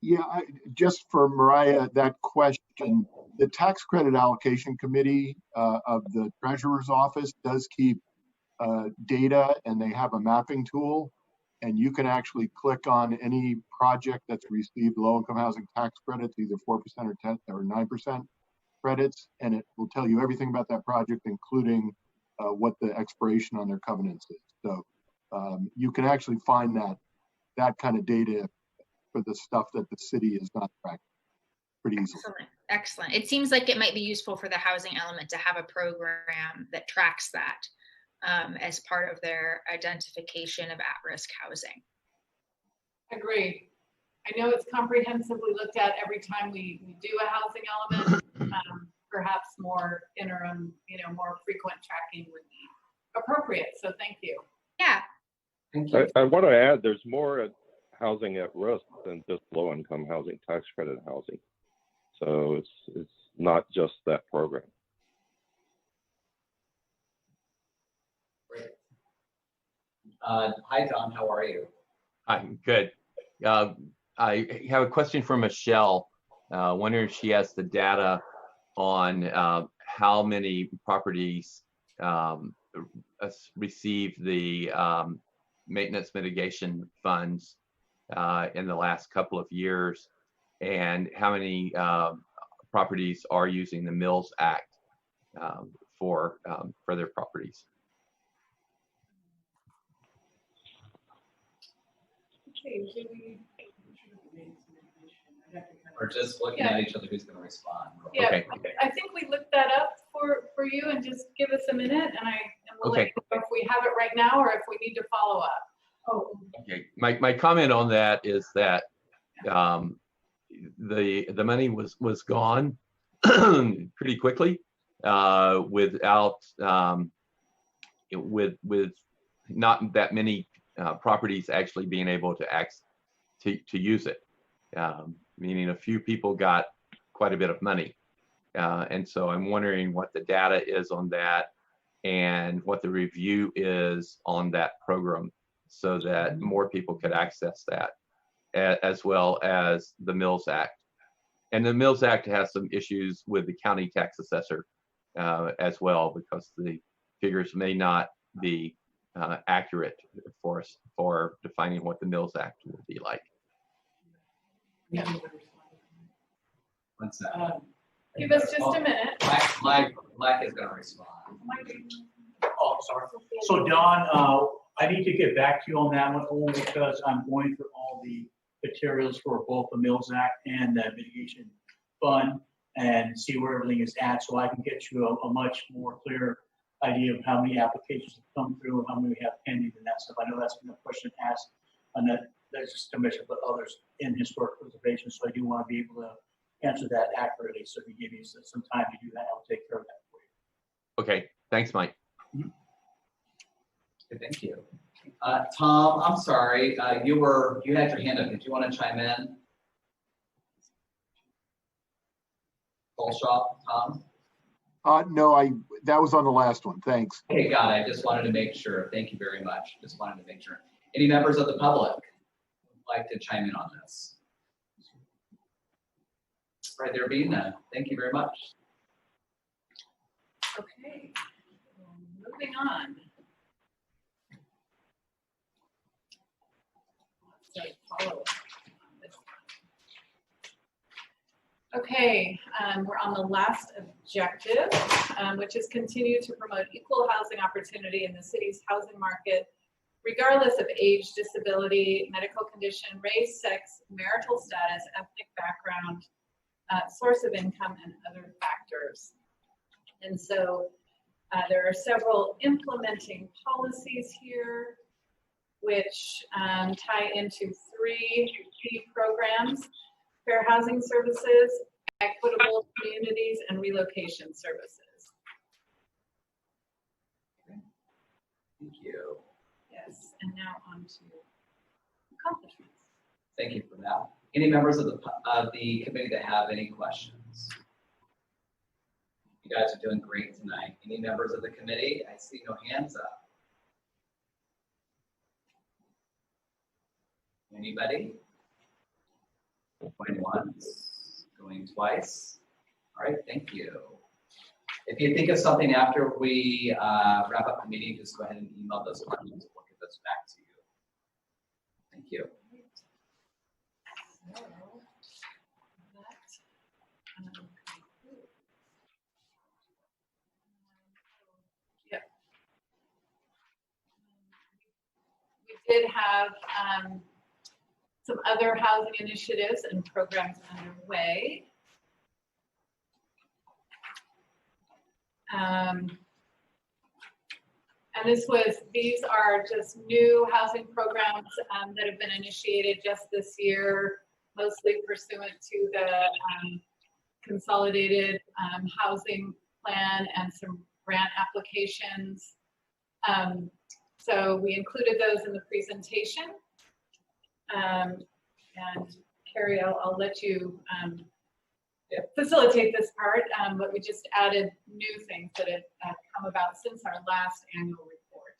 Yeah, just for Mariah, that question, the tax credit allocation committee of the treasurer's office does keep data, and they have a mapping tool, and you can actually click on any project that's received low-income housing tax credits, either 4% or 10 or 9% credits, and it will tell you everything about that project, including what the expiration on their covenants is. So you can actually find that kind of data for the stuff that the city is not tracking pretty easily. Excellent. Excellent. It seems like it might be useful for the housing element to have a program that tracks that as part of their identification of at-risk housing. Agreed. I know it's comprehensively looked at every time we do a housing element. Perhaps more interim, you know, more frequent tracking would be appropriate. So thank you. Yeah. Thank you. I want to add, there's more housing at risk than just low-income housing tax credit housing. So it's not just that program. Great. Hi, Don. How are you? I'm good. I have a question for Michelle. Wondering if she has the data on how many properties receive the maintenance mitigation funds in the last couple of years, and how many properties are using the Mills Act for their properties. Okay, should we- Or just looking Yeah. at each other, who's going to respond? Yeah, Okay. I think we looked that up for you and just give us a minute and we'll let Okay. you know if we have it right now or if we need to follow up. Oh, Okay, my comment on that is that the money was gone pretty quickly without with not that many properties actually being able to use it, meaning a few people got quite a bit of money, and so I'm wondering what the data is on that and what the review is on that program, so that more people could access that, as well as the Mills Act. And the Mills Act has some issues with the county tax assessor as well, because the figures may not be accurate for defining what the Mills Act would be like. One second. give us just a minute. Mike is going to respond. Oh, sorry. So Don, I need to get back to you on that one only because I'm going through all the materials for both the Mills Act and the mitigation fund and see where everything is at, so I can get you a much more clear idea of how many applications have come through, how many we have pending and that stuff. I know that's been a question asked on that just commission, but others in historic preservation. So I do want to be able to answer that accurately. So if you give me some time to do that, I'll take care of that for you. Okay, thanks, Mike. Okay, thank you. Tom, I'm sorry, you had your hand up. Did you want to chime in? Colshaw, Tom? No, that was on the last one. Thanks. Okay, got it. I just wanted to make sure. Thank you very much. Just wanted to make sure. Any members of the public would like to chime in on this? Right, there being none. Thank you very much. Okay, moving on. Let's follow up on this one. Okay, we're on the last objective, which is continue to promote equal housing opportunity in the city's housing market, regardless of age, disability, medical condition, race, sex, marital status, ethnic background, source of income, and other factors. And so there are several implementing policies here, which tie into 3 key programs: fair housing services, equitable communities, and relocation services. Thank you. Yes, and now on to accomplishments. Thank you for that. Any members of the committee that have any questions? You guys are doing great tonight. Any members of the committee? I see no hands up. Anybody? Going once, going twice. All right, thank you. If you think of something after we wrap up the meeting, just go ahead and email those questions. We'll get those back to you. Thank you. So, yep. We did have some other housing initiatives and programs underway. And these are just new housing programs that have been initiated just this year, mostly pursuant to the consolidated housing plan and some grant applications. So we included those in the presentation. And Carrie, I'll let you facilitate this part, but we just added new things that have come about since our last annual report.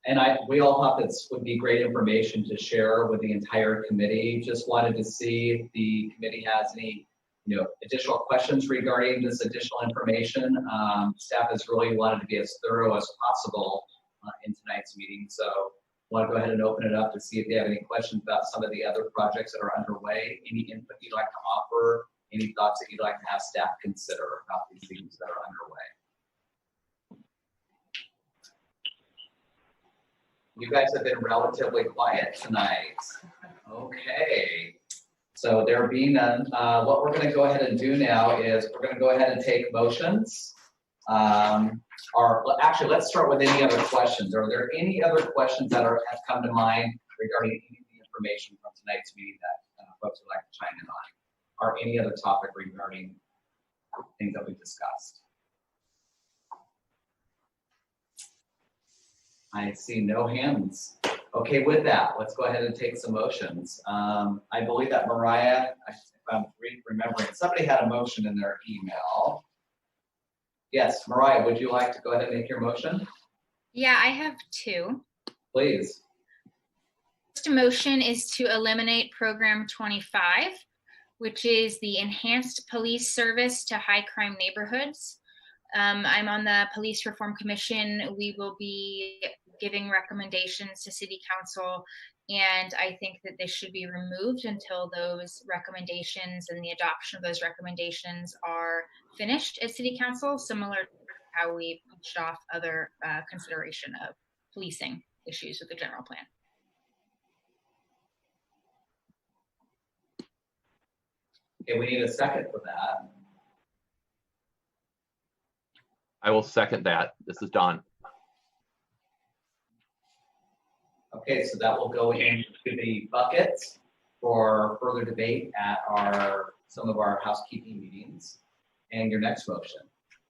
And we all thought this would be great information to share with the entire committee. Just wanted to see if the committee has any additional questions regarding this additional information. Staff has really wanted to be as thorough as possible in tonight's meeting. So I want to go ahead and open it up to see if you have any questions about some of the other projects that are underway, any input you'd like to offer, any thoughts that you'd like to have staff consider about these things that are underway. You guys have been relatively quiet tonight. Okay. So there being none, what we're gonna go ahead and do now is we're gonna go ahead and take motions. Actually, let's start with any other questions. Are there any other questions that have come to mind regarding any of the information from tonight's meeting that folks would like to chime in on? Or any other topic regarding things that we discussed? I see no hands. Okay, with that, let's go ahead and take some motions. I believe that Mariah, if I'm remembering, somebody had a motion in their email. Yes, Mariah, would you like to go ahead and make your motion? Yeah, I have two. Please. First motion is to eliminate program 25, which is the enhanced police service to high crime neighborhoods. I'm on the Police Reform Commission. We will be giving recommendations to City Council, and I think that this should be removed until those recommendations and the adoption of those recommendations are finished at City Council, similar to how we pushed off other consideration of policing issues with the general plan. Okay, we need a second for that. I will second that. This is Don. Okay, so that will go into the bucket for further debate at some of our housekeeping meetings. And your next motion.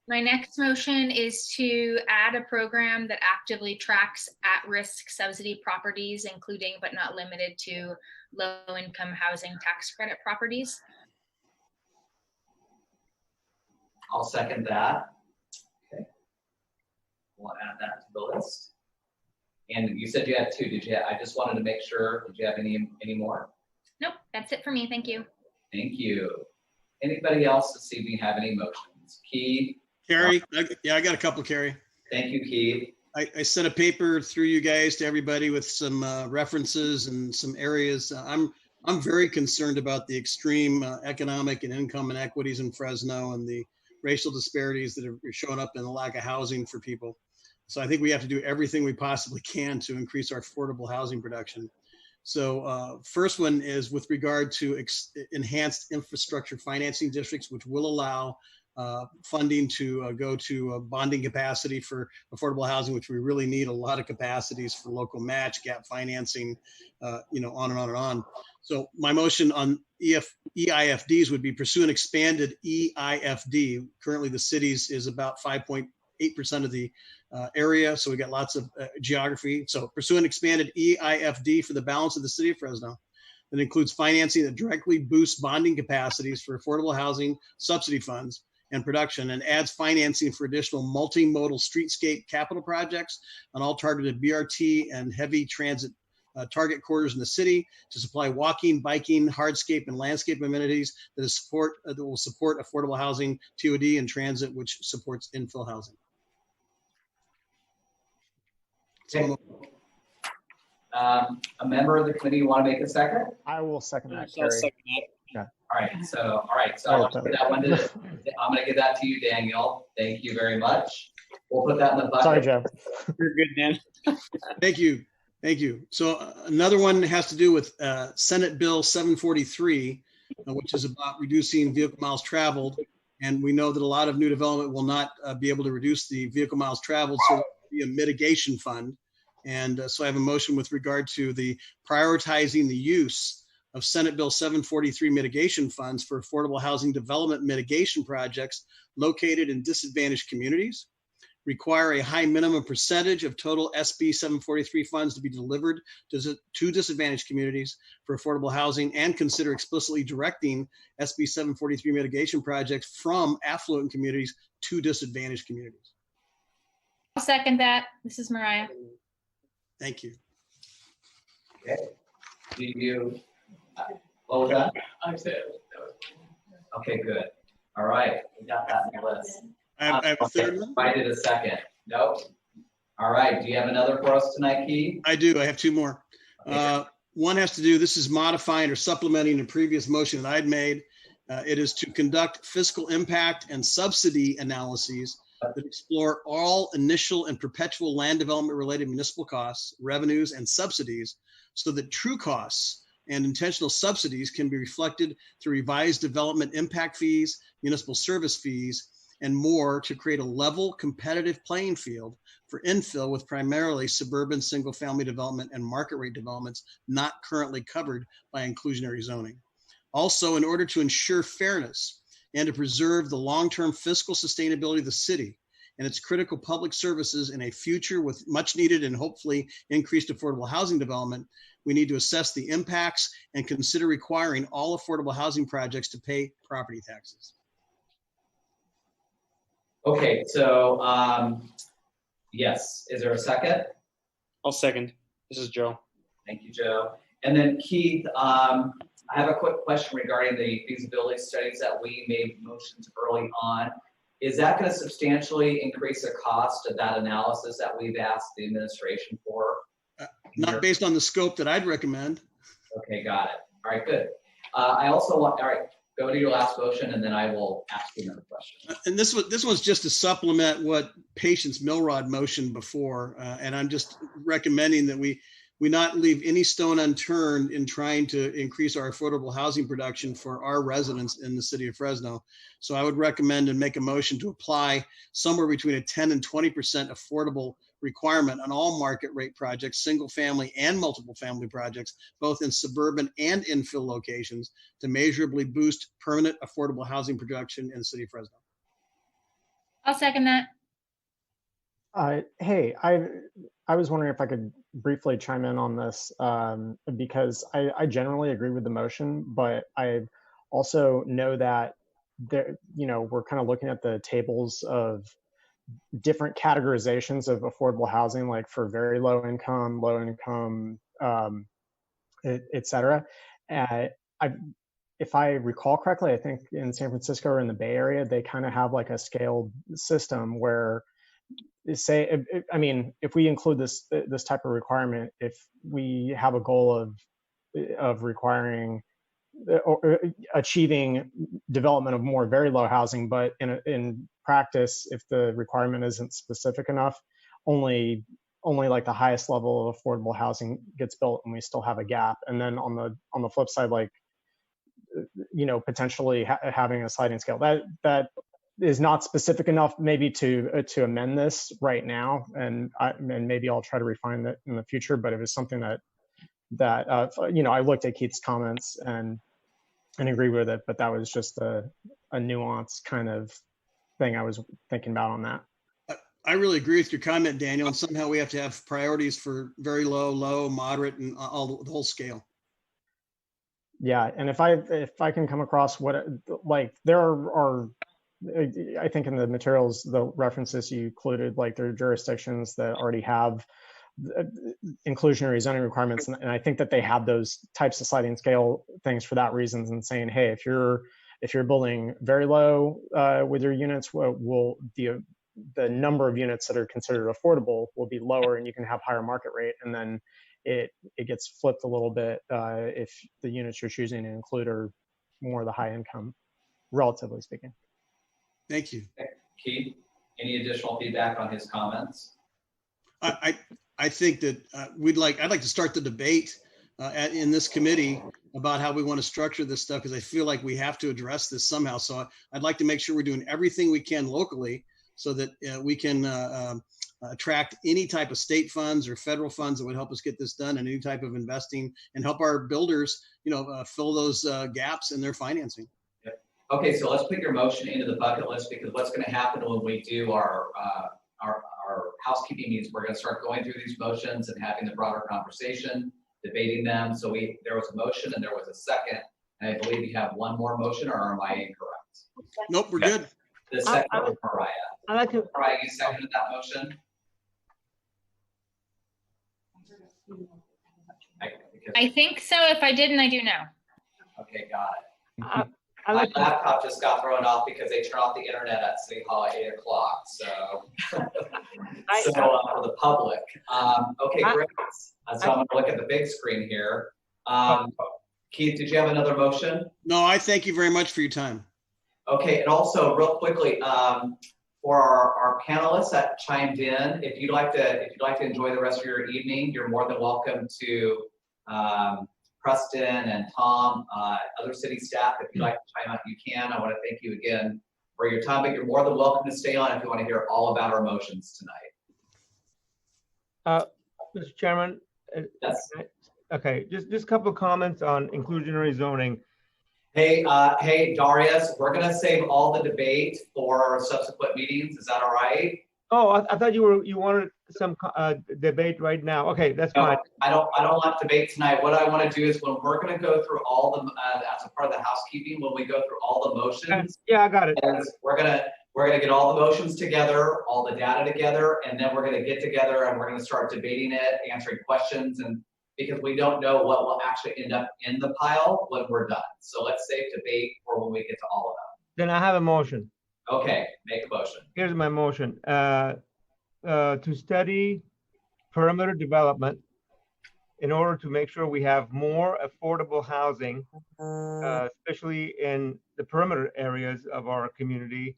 My next motion is to add a program that actively tracks at-risk subsidy properties, including but not limited to low-income housing tax credit properties. I'll second that. Okay. We'll add that to the list. And you said you had two. Did you? I just wanted to make sure. Did you have any more? Nope, that's it for me. Thank you. Thank you. Anybody else this evening have any motions? Keith? Carrie, I got a couple, Carrie. Thank you, Keith. I sent a paper through you guys to everybody with some references and some areas. I'm very concerned about the extreme economic and income inequities in Fresno and the racial disparities that are showing up in the lack of housing for people. So I think we have to do everything we possibly can to increase our affordable housing production. So first one is with regard to enhanced infrastructure financing districts, which will allow funding to go to bonding capacity for affordable housing, which we really need a lot of capacities for local match, gap financing, on and on and on. So my motion on EIFDs would be pursue an expanded EIFD. Currently the cities is about 5.8% of the area. So we got lots of geography. So pursue an expanded EIFD for the balance of the city of Fresno. That includes financing that directly boosts bonding capacities for affordable housing subsidy funds and production, and adds financing for additional multimodal streetscape capital projects on all targeted BRT and heavy transit target corridors in the city to supply walking, biking, hardscape, and landscape amenities that will support affordable housing, TOD, and transit, which supports infill housing. Okay. A member of the committee want to make a second? I will second that, I'll Carrie. second that. Yeah. All right. So I'm going to give that to you, Daniel. Thank you very much. We'll put that in the bucket. Sorry, Joe. You're good, Dan. Thank you. So another one has to do with Senate Bill 743, which is about reducing vehicle miles traveled. And we know that a lot of new development will not be able to reduce the vehicle miles traveled, so there will be a mitigation fund. And so I have a motion with regard to the prioritizing the use of Senate Bill 743 mitigation funds for affordable housing development mitigation projects located in disadvantaged communities, require a high minimum percentage of total SB 743 funds to be delivered to disadvantaged communities for affordable housing, and consider explicitly directing SB 743 mitigation projects from affluent communities to disadvantaged communities. I'll second that. This is Mariah. Thank you. Okay. Do you, what was that? I said. Okay, good. All right, we got that in the list. I have a third one. I did a second. Nope. All right, do you have another for us tonight, Keith? I do. I have two more. One has to do, this is modifying or supplementing a previous motion that I'd made. It is to conduct fiscal impact and subsidy analyses that explore all initial and perpetual land development related municipal costs, revenues, and subsidies, so that true costs and intentional subsidies can be reflected through revised development impact fees, municipal service fees, and more to create a level, competitive playing field for infill with primarily suburban single-family development and market rate developments not currently covered by inclusionary zoning. Also, in order to ensure fairness and to preserve the long-term fiscal sustainability of the city and its critical public services in a future with much needed and hopefully increased affordable housing development, we need to assess the impacts and consider requiring all affordable housing projects to pay property taxes. Okay, so, yes, is there a second? I'll second. This is Joe. Thank you, Joe. And then Keith, I have a quick question regarding the feasibility studies that we made motions early on. Is that going to substantially increase the cost of that analysis that we've asked the administration for? Not based on the scope that I'd recommend. Okay, got it. All right, good. I also want, all right, go to your last motion and then I will ask you another question. And this was just to supplement what Patience Milrod motioned before. And I'm just recommending that we not leave any stone unturned in trying to increase our affordable housing production for our residents in the city of Fresno. So I would recommend and make a motion to apply somewhere between a 10 and 20% affordable requirement on all market rate projects, single family and multiple family projects, both in suburban and infill locations, to measurably boost permanent affordable housing production in the city of Fresno. I'll second that. Hey, I was wondering if I could briefly chime in on this because I generally agree with the motion, but I also know that there, we're kind of looking at the tables of different categorizations of affordable housing, like for very low income, et cetera. If I recall correctly, I think in San Francisco or in the Bay Area, they kind of have like a scaled system where, say, if we include this type of requirement, if we have a goal of requiring or achieving development of more very low housing, but in practice, if the requirement isn't specific enough, only like the highest level of affordable housing gets built, and we still have a gap. And then on the flip side, like potentially having a sliding scale that is not specific enough maybe to amend this right now, and maybe I'll try to refine that in the future. But it was something that I looked at Keith's comments and agree with it, but that was just a nuanced kind of thing I was thinking about on that. I really agree with your comment, Daniel, and somehow we have to have priorities for very low, moderate, and all the whole scale. Yeah, and if I can come across there are I think in the materials, the references you included, like there are jurisdictions that already have inclusionary zoning requirements, and I think that they have those types of sliding scale things for that reason, and saying, hey, if you're building very low with your units, the number of units that are considered affordable will be lower, and you can have higher market rate, and then it gets flipped a little bit if the units you're choosing to include are more the high income, relatively speaking. Thank you. Keith, any additional feedback on his comments? I think that I'd like to start the debate in this committee about how we want to structure this stuff, because I feel like we have to address this somehow. So I'd like to make sure we're doing everything we can locally so that we can attract any type of state funds or federal funds that would help us get this done, and any type of investing, and help our builders, fill those gaps in their financing. Okay, so let's put your motion into the bucket list, because what's going to happen when we do our housekeeping meetings, we're going to start going through these motions and having the broader conversation, debating them. So there was a motion and there was a second, and I believe you have one more motion, or am I incorrect? Nope, we're good. The second was Mariah. Mariah, you seconded that motion? I think so. If I didn't, I do now. Okay, got it. My laptop just got thrown off because they turn off the internet at City Hall at 8 o'clock. So, for the public. Okay, great. So I'm going to look at the big screen here. Keith, did you have another motion? No, I thank you very much for your time. Okay, and also real quickly, for our panelists that chimed in, if you'd like to enjoy the rest of your evening, you're more than welcome to Preston and Tom, other city staff, if you'd like to chime out, you can. I want to thank you again for your time, but you're more than welcome to stay on if you want to hear all about our motions tonight. Mr. Chairman. Yes. Okay, just a couple of comments on inclusionary zoning. Hey, Darius, we're going to save all the debate for subsequent meetings. Is that all right? Oh, I thought you wanted some debate right now. Okay, that's fine. I don't want debate tonight. What I want to do is when we're going to go through all the as a part of the housekeeping, when we go through all the motions. Yeah, I got it. We're gonna get all the motions together, all the data together, and then we're gonna get together and we're gonna start debating it, answering questions, and because we don't know what will actually end up in the pile when we're done. So let's save debate for when we get to all of them. Then I have a motion. Okay, make a motion. Here's my motion. To study perimeter development in order to make sure we have more affordable housing, especially in the perimeter areas of our community,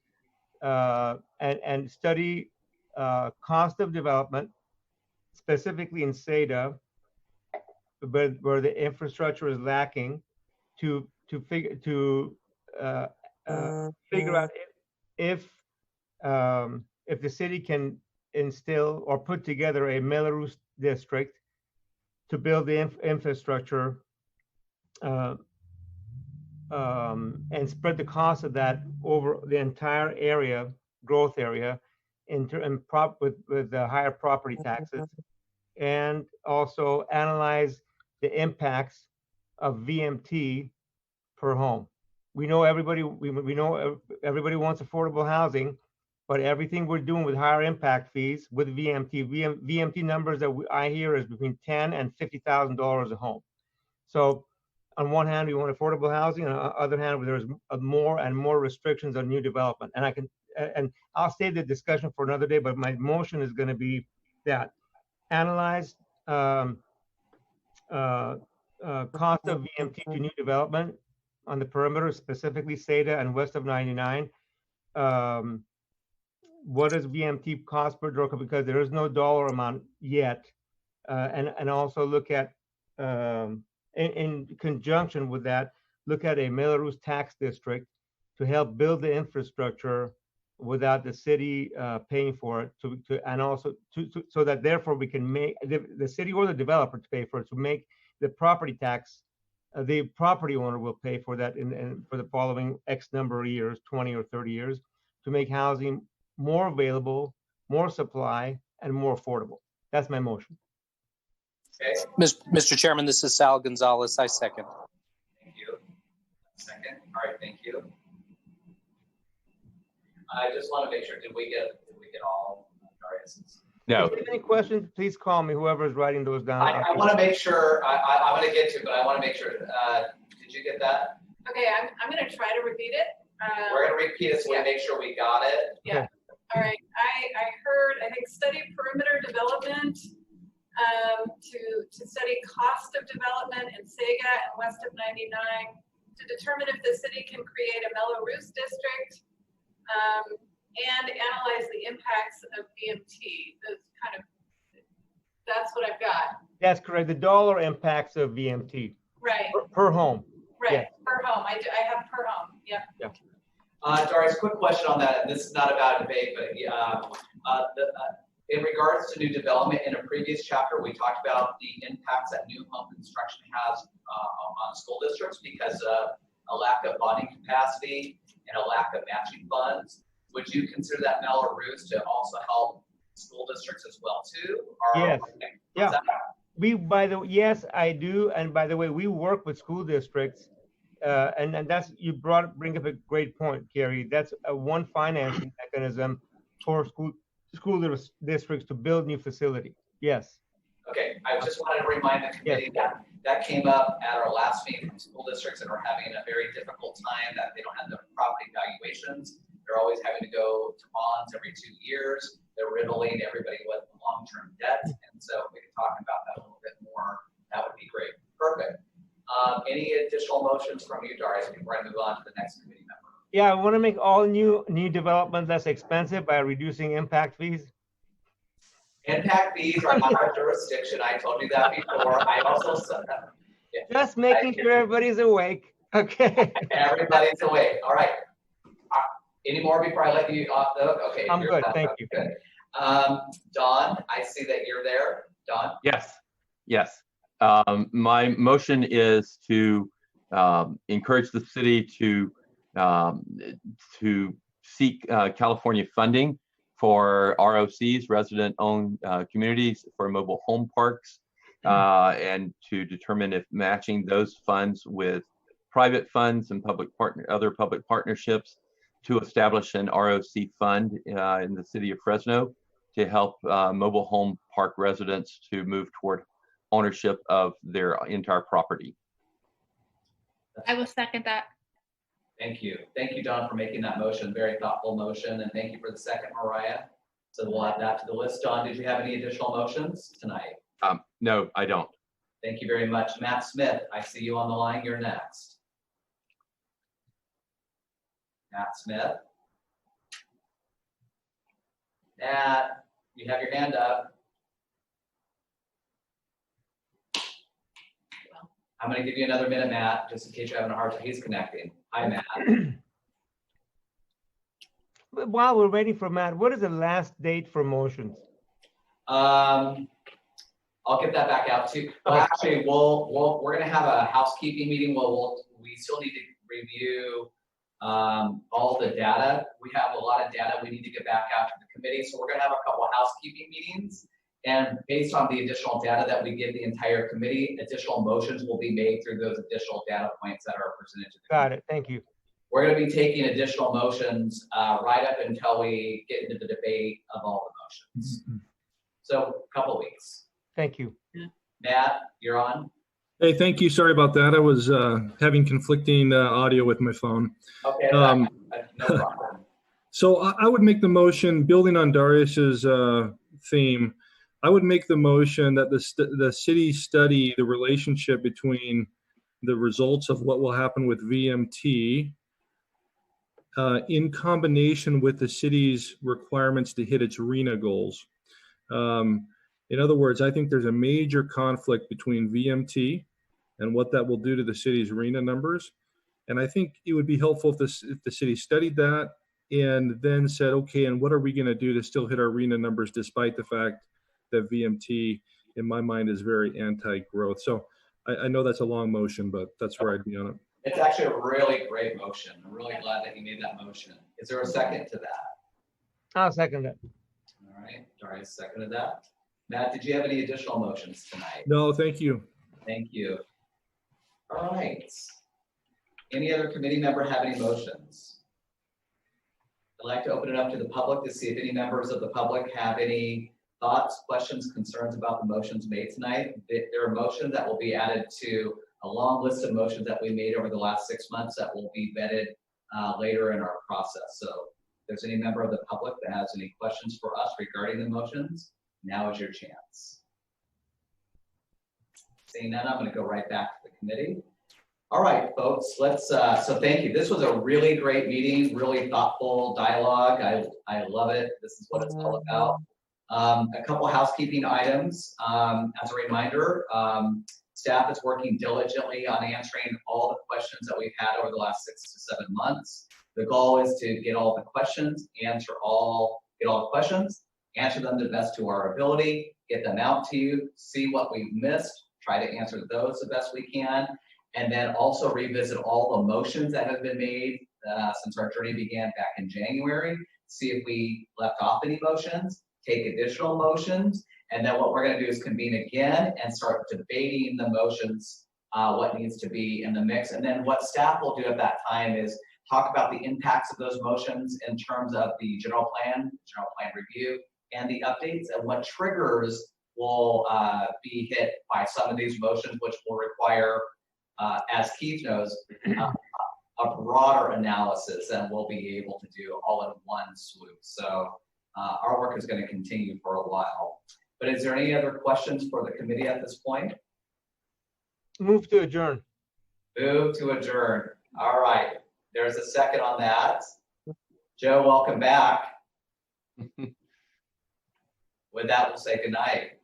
and study cost of development, specifically in SADA, where the infrastructure is lacking, to figure out if the city can instill or put together a Melrose district to build the infrastructure and spread the cost of that over the entire area, growth area, with higher property taxes, and also analyze the impacts of VMT per home. We know everybody wants affordable housing, but everything we're doing with higher impact fees with VMT numbers that I hear is between $10,000 and $50,000 a home. So on one hand, we want affordable housing, and on the other hand, there's more and more restrictions on new development. And I'll save the discussion for another day, but my motion is going to be that analyze cost of VMT to new development on the perimeter, specifically SADA and west of 99. What does VMT cost per door? Because there is no dollar amount yet. And also look at, in conjunction with that, look at a Melrose tax district to help build the infrastructure without the city paying for it, so that therefore we can make the city or the developer to pay for it, to make the property tax, the property owner will pay for that for the following X number of years, 20 or 30 years, to make housing more available, more supply, and more affordable. That's my motion. Okay. Mr. Chairman, this is Sal Gonzalez. I second. Thank you. Second. All right. Thank you. I just want to make sure. Did we get all Darius's? No. If you have any questions, please call me. Whoever is writing those down. I want to make sure. I'm going to get to, but I want to make sure. Did you get that? Okay, I'm going to try to repeat it. We're going to repeat it so we make sure we got it. Yeah. All right. I heard, I think, study perimeter development, to study cost of development in Sega and west of 99, to determine if the city can create a Melrose district, and analyze the impacts of VMT. That's what I've got. That's correct. The dollar impacts of VMT. Right. Per home. Right. Yeah. Per home. I have per home. Yep. Yeah. Darius, quick question on that. This is not about debate, but in regards to new development, in a previous chapter, we talked about the impacts that new home construction has on school districts because of a lack of bonding capacity and a lack of matching funds. Would you consider that Melrose to also help school districts as well too? Yes. Yeah. Yes, I do. And by the way, we work with school districts, and that's bring up a great point, Gary. That's one financing mechanism for school districts to build new facility. Yes. Okay, I just wanted to remind the committee that came up at our last meeting from school districts that are having a very difficult time, that they don't have the property valuations. They're always having to go to bonds every 2 years. They're riddling everybody with long-term debt. And so if we could talk about that a little bit more, that would be great. Perfect. Any additional motions from you, Darius, before I move on to the next committee member? Yeah, I want to make all new development less expensive by reducing impact fees. Impact fees are not our jurisdiction. I told you that before. I also said that. Just making sure everybody's awake. Okay. Everybody's awake. All right. Any more before I let you off the hook? Okay. I'm good. Thank you. Good. Don, I see that you're there. Don? Yes, yes. My motion is to encourage the city to seek California funding for ROCs, resident-owned communities, for mobile home parks, and to determine if matching those funds with private funds and other public partnerships to establish an ROC fund in the city of Fresno to help mobile home park residents to move toward ownership of their entire property. I will second that. Thank you. Thank you, Don, for making that motion. Very thoughtful motion. And thank you for the second, Mariah. So we'll add that to the list. Don, did you have any additional motions tonight? No, I don't. Thank you very much. Matt Smith, I see you on the line. You're next. Matt Smith. Matt, you have your hand up. I'm going to give you another minute, Matt, just in case you're having a hard time. He's connecting. Hi, Matt. While we're waiting for Matt, what is the last date for motions? I'll get that back out to you. Well, actually, we're going to have a housekeeping meeting. We still need to review all the data. We have a lot of data we need to get back out to the committee. So we're going to have a couple of housekeeping meetings. And based on the additional data that we give the entire committee, additional motions will be made through those additional data points that are presented to the committee. Got it. Thank you. We're going to be taking additional motions right up until we get into the debate of all the motions. So a couple weeks. Thank you. Matt, you're on. Hey, thank you. Sorry about that. I was having conflicting audio with my phone. Okay, no problem. So I would make the motion, building on Darius's theme, I would make the motion that the city study the relationship between the results of what will happen with VMT in combination with the city's requirements to hit its RENA goals. In other words, I think there's a major conflict between VMT and what that will do to the city's RENA numbers. And I think it would be helpful if the city studied that and then said, okay, and what are we going to do to still hit our RENA numbers despite the fact that VMT, in my mind, is very anti-growth. So I know that's a long motion, but that's where I'd be on it. It's actually a really great motion. I'm really glad that you made that motion. Is there a second to that? I'll second that. All right, Darius seconded that. Matt, did you have any additional motions tonight? No, thank you. Thank you. All right. Any other committee member have any motions? I'd like to open it up to the public to see if any members of the public have any thoughts, questions, concerns about the motions made tonight. There are motions that will be added to a long list of motions that we made over the last 6 months that will be vetted later in our process. So if there's any member of the public that has any questions for us regarding the motions, now is your chance. Seeing none, I'm going to go right back to the committee. All right, folks, let's, so thank you. This was a really great meeting, really thoughtful dialogue. I love it. This is what it's all about. A couple housekeeping items. As a reminder, staff is working diligently on answering all the questions that we've had over the last 6 to 7 months. The goal is to get all the questions, get all the questions, answer them the best to our ability, get them out to you, see what we've missed, try to answer those the best we can, and then also revisit all the motions that have been made since our journey began back in January, see if we left off any motions, take additional motions, and then what we're going to do is convene again and start debating the motions, what needs to be in the mix. And then what staff will do at that time is talk about the impacts of those motions in terms of the general plan review, and the updates, and what triggers will be hit by some of these motions, which will require, as Keith knows, a broader analysis than we'll be able to do all in one swoop. So our work is going to continue for a while. But is there any other questions for the committee at this point? Move to adjourn. Move to adjourn. All right. There's a second on that. Joe, welcome back. With that, we'll say good night.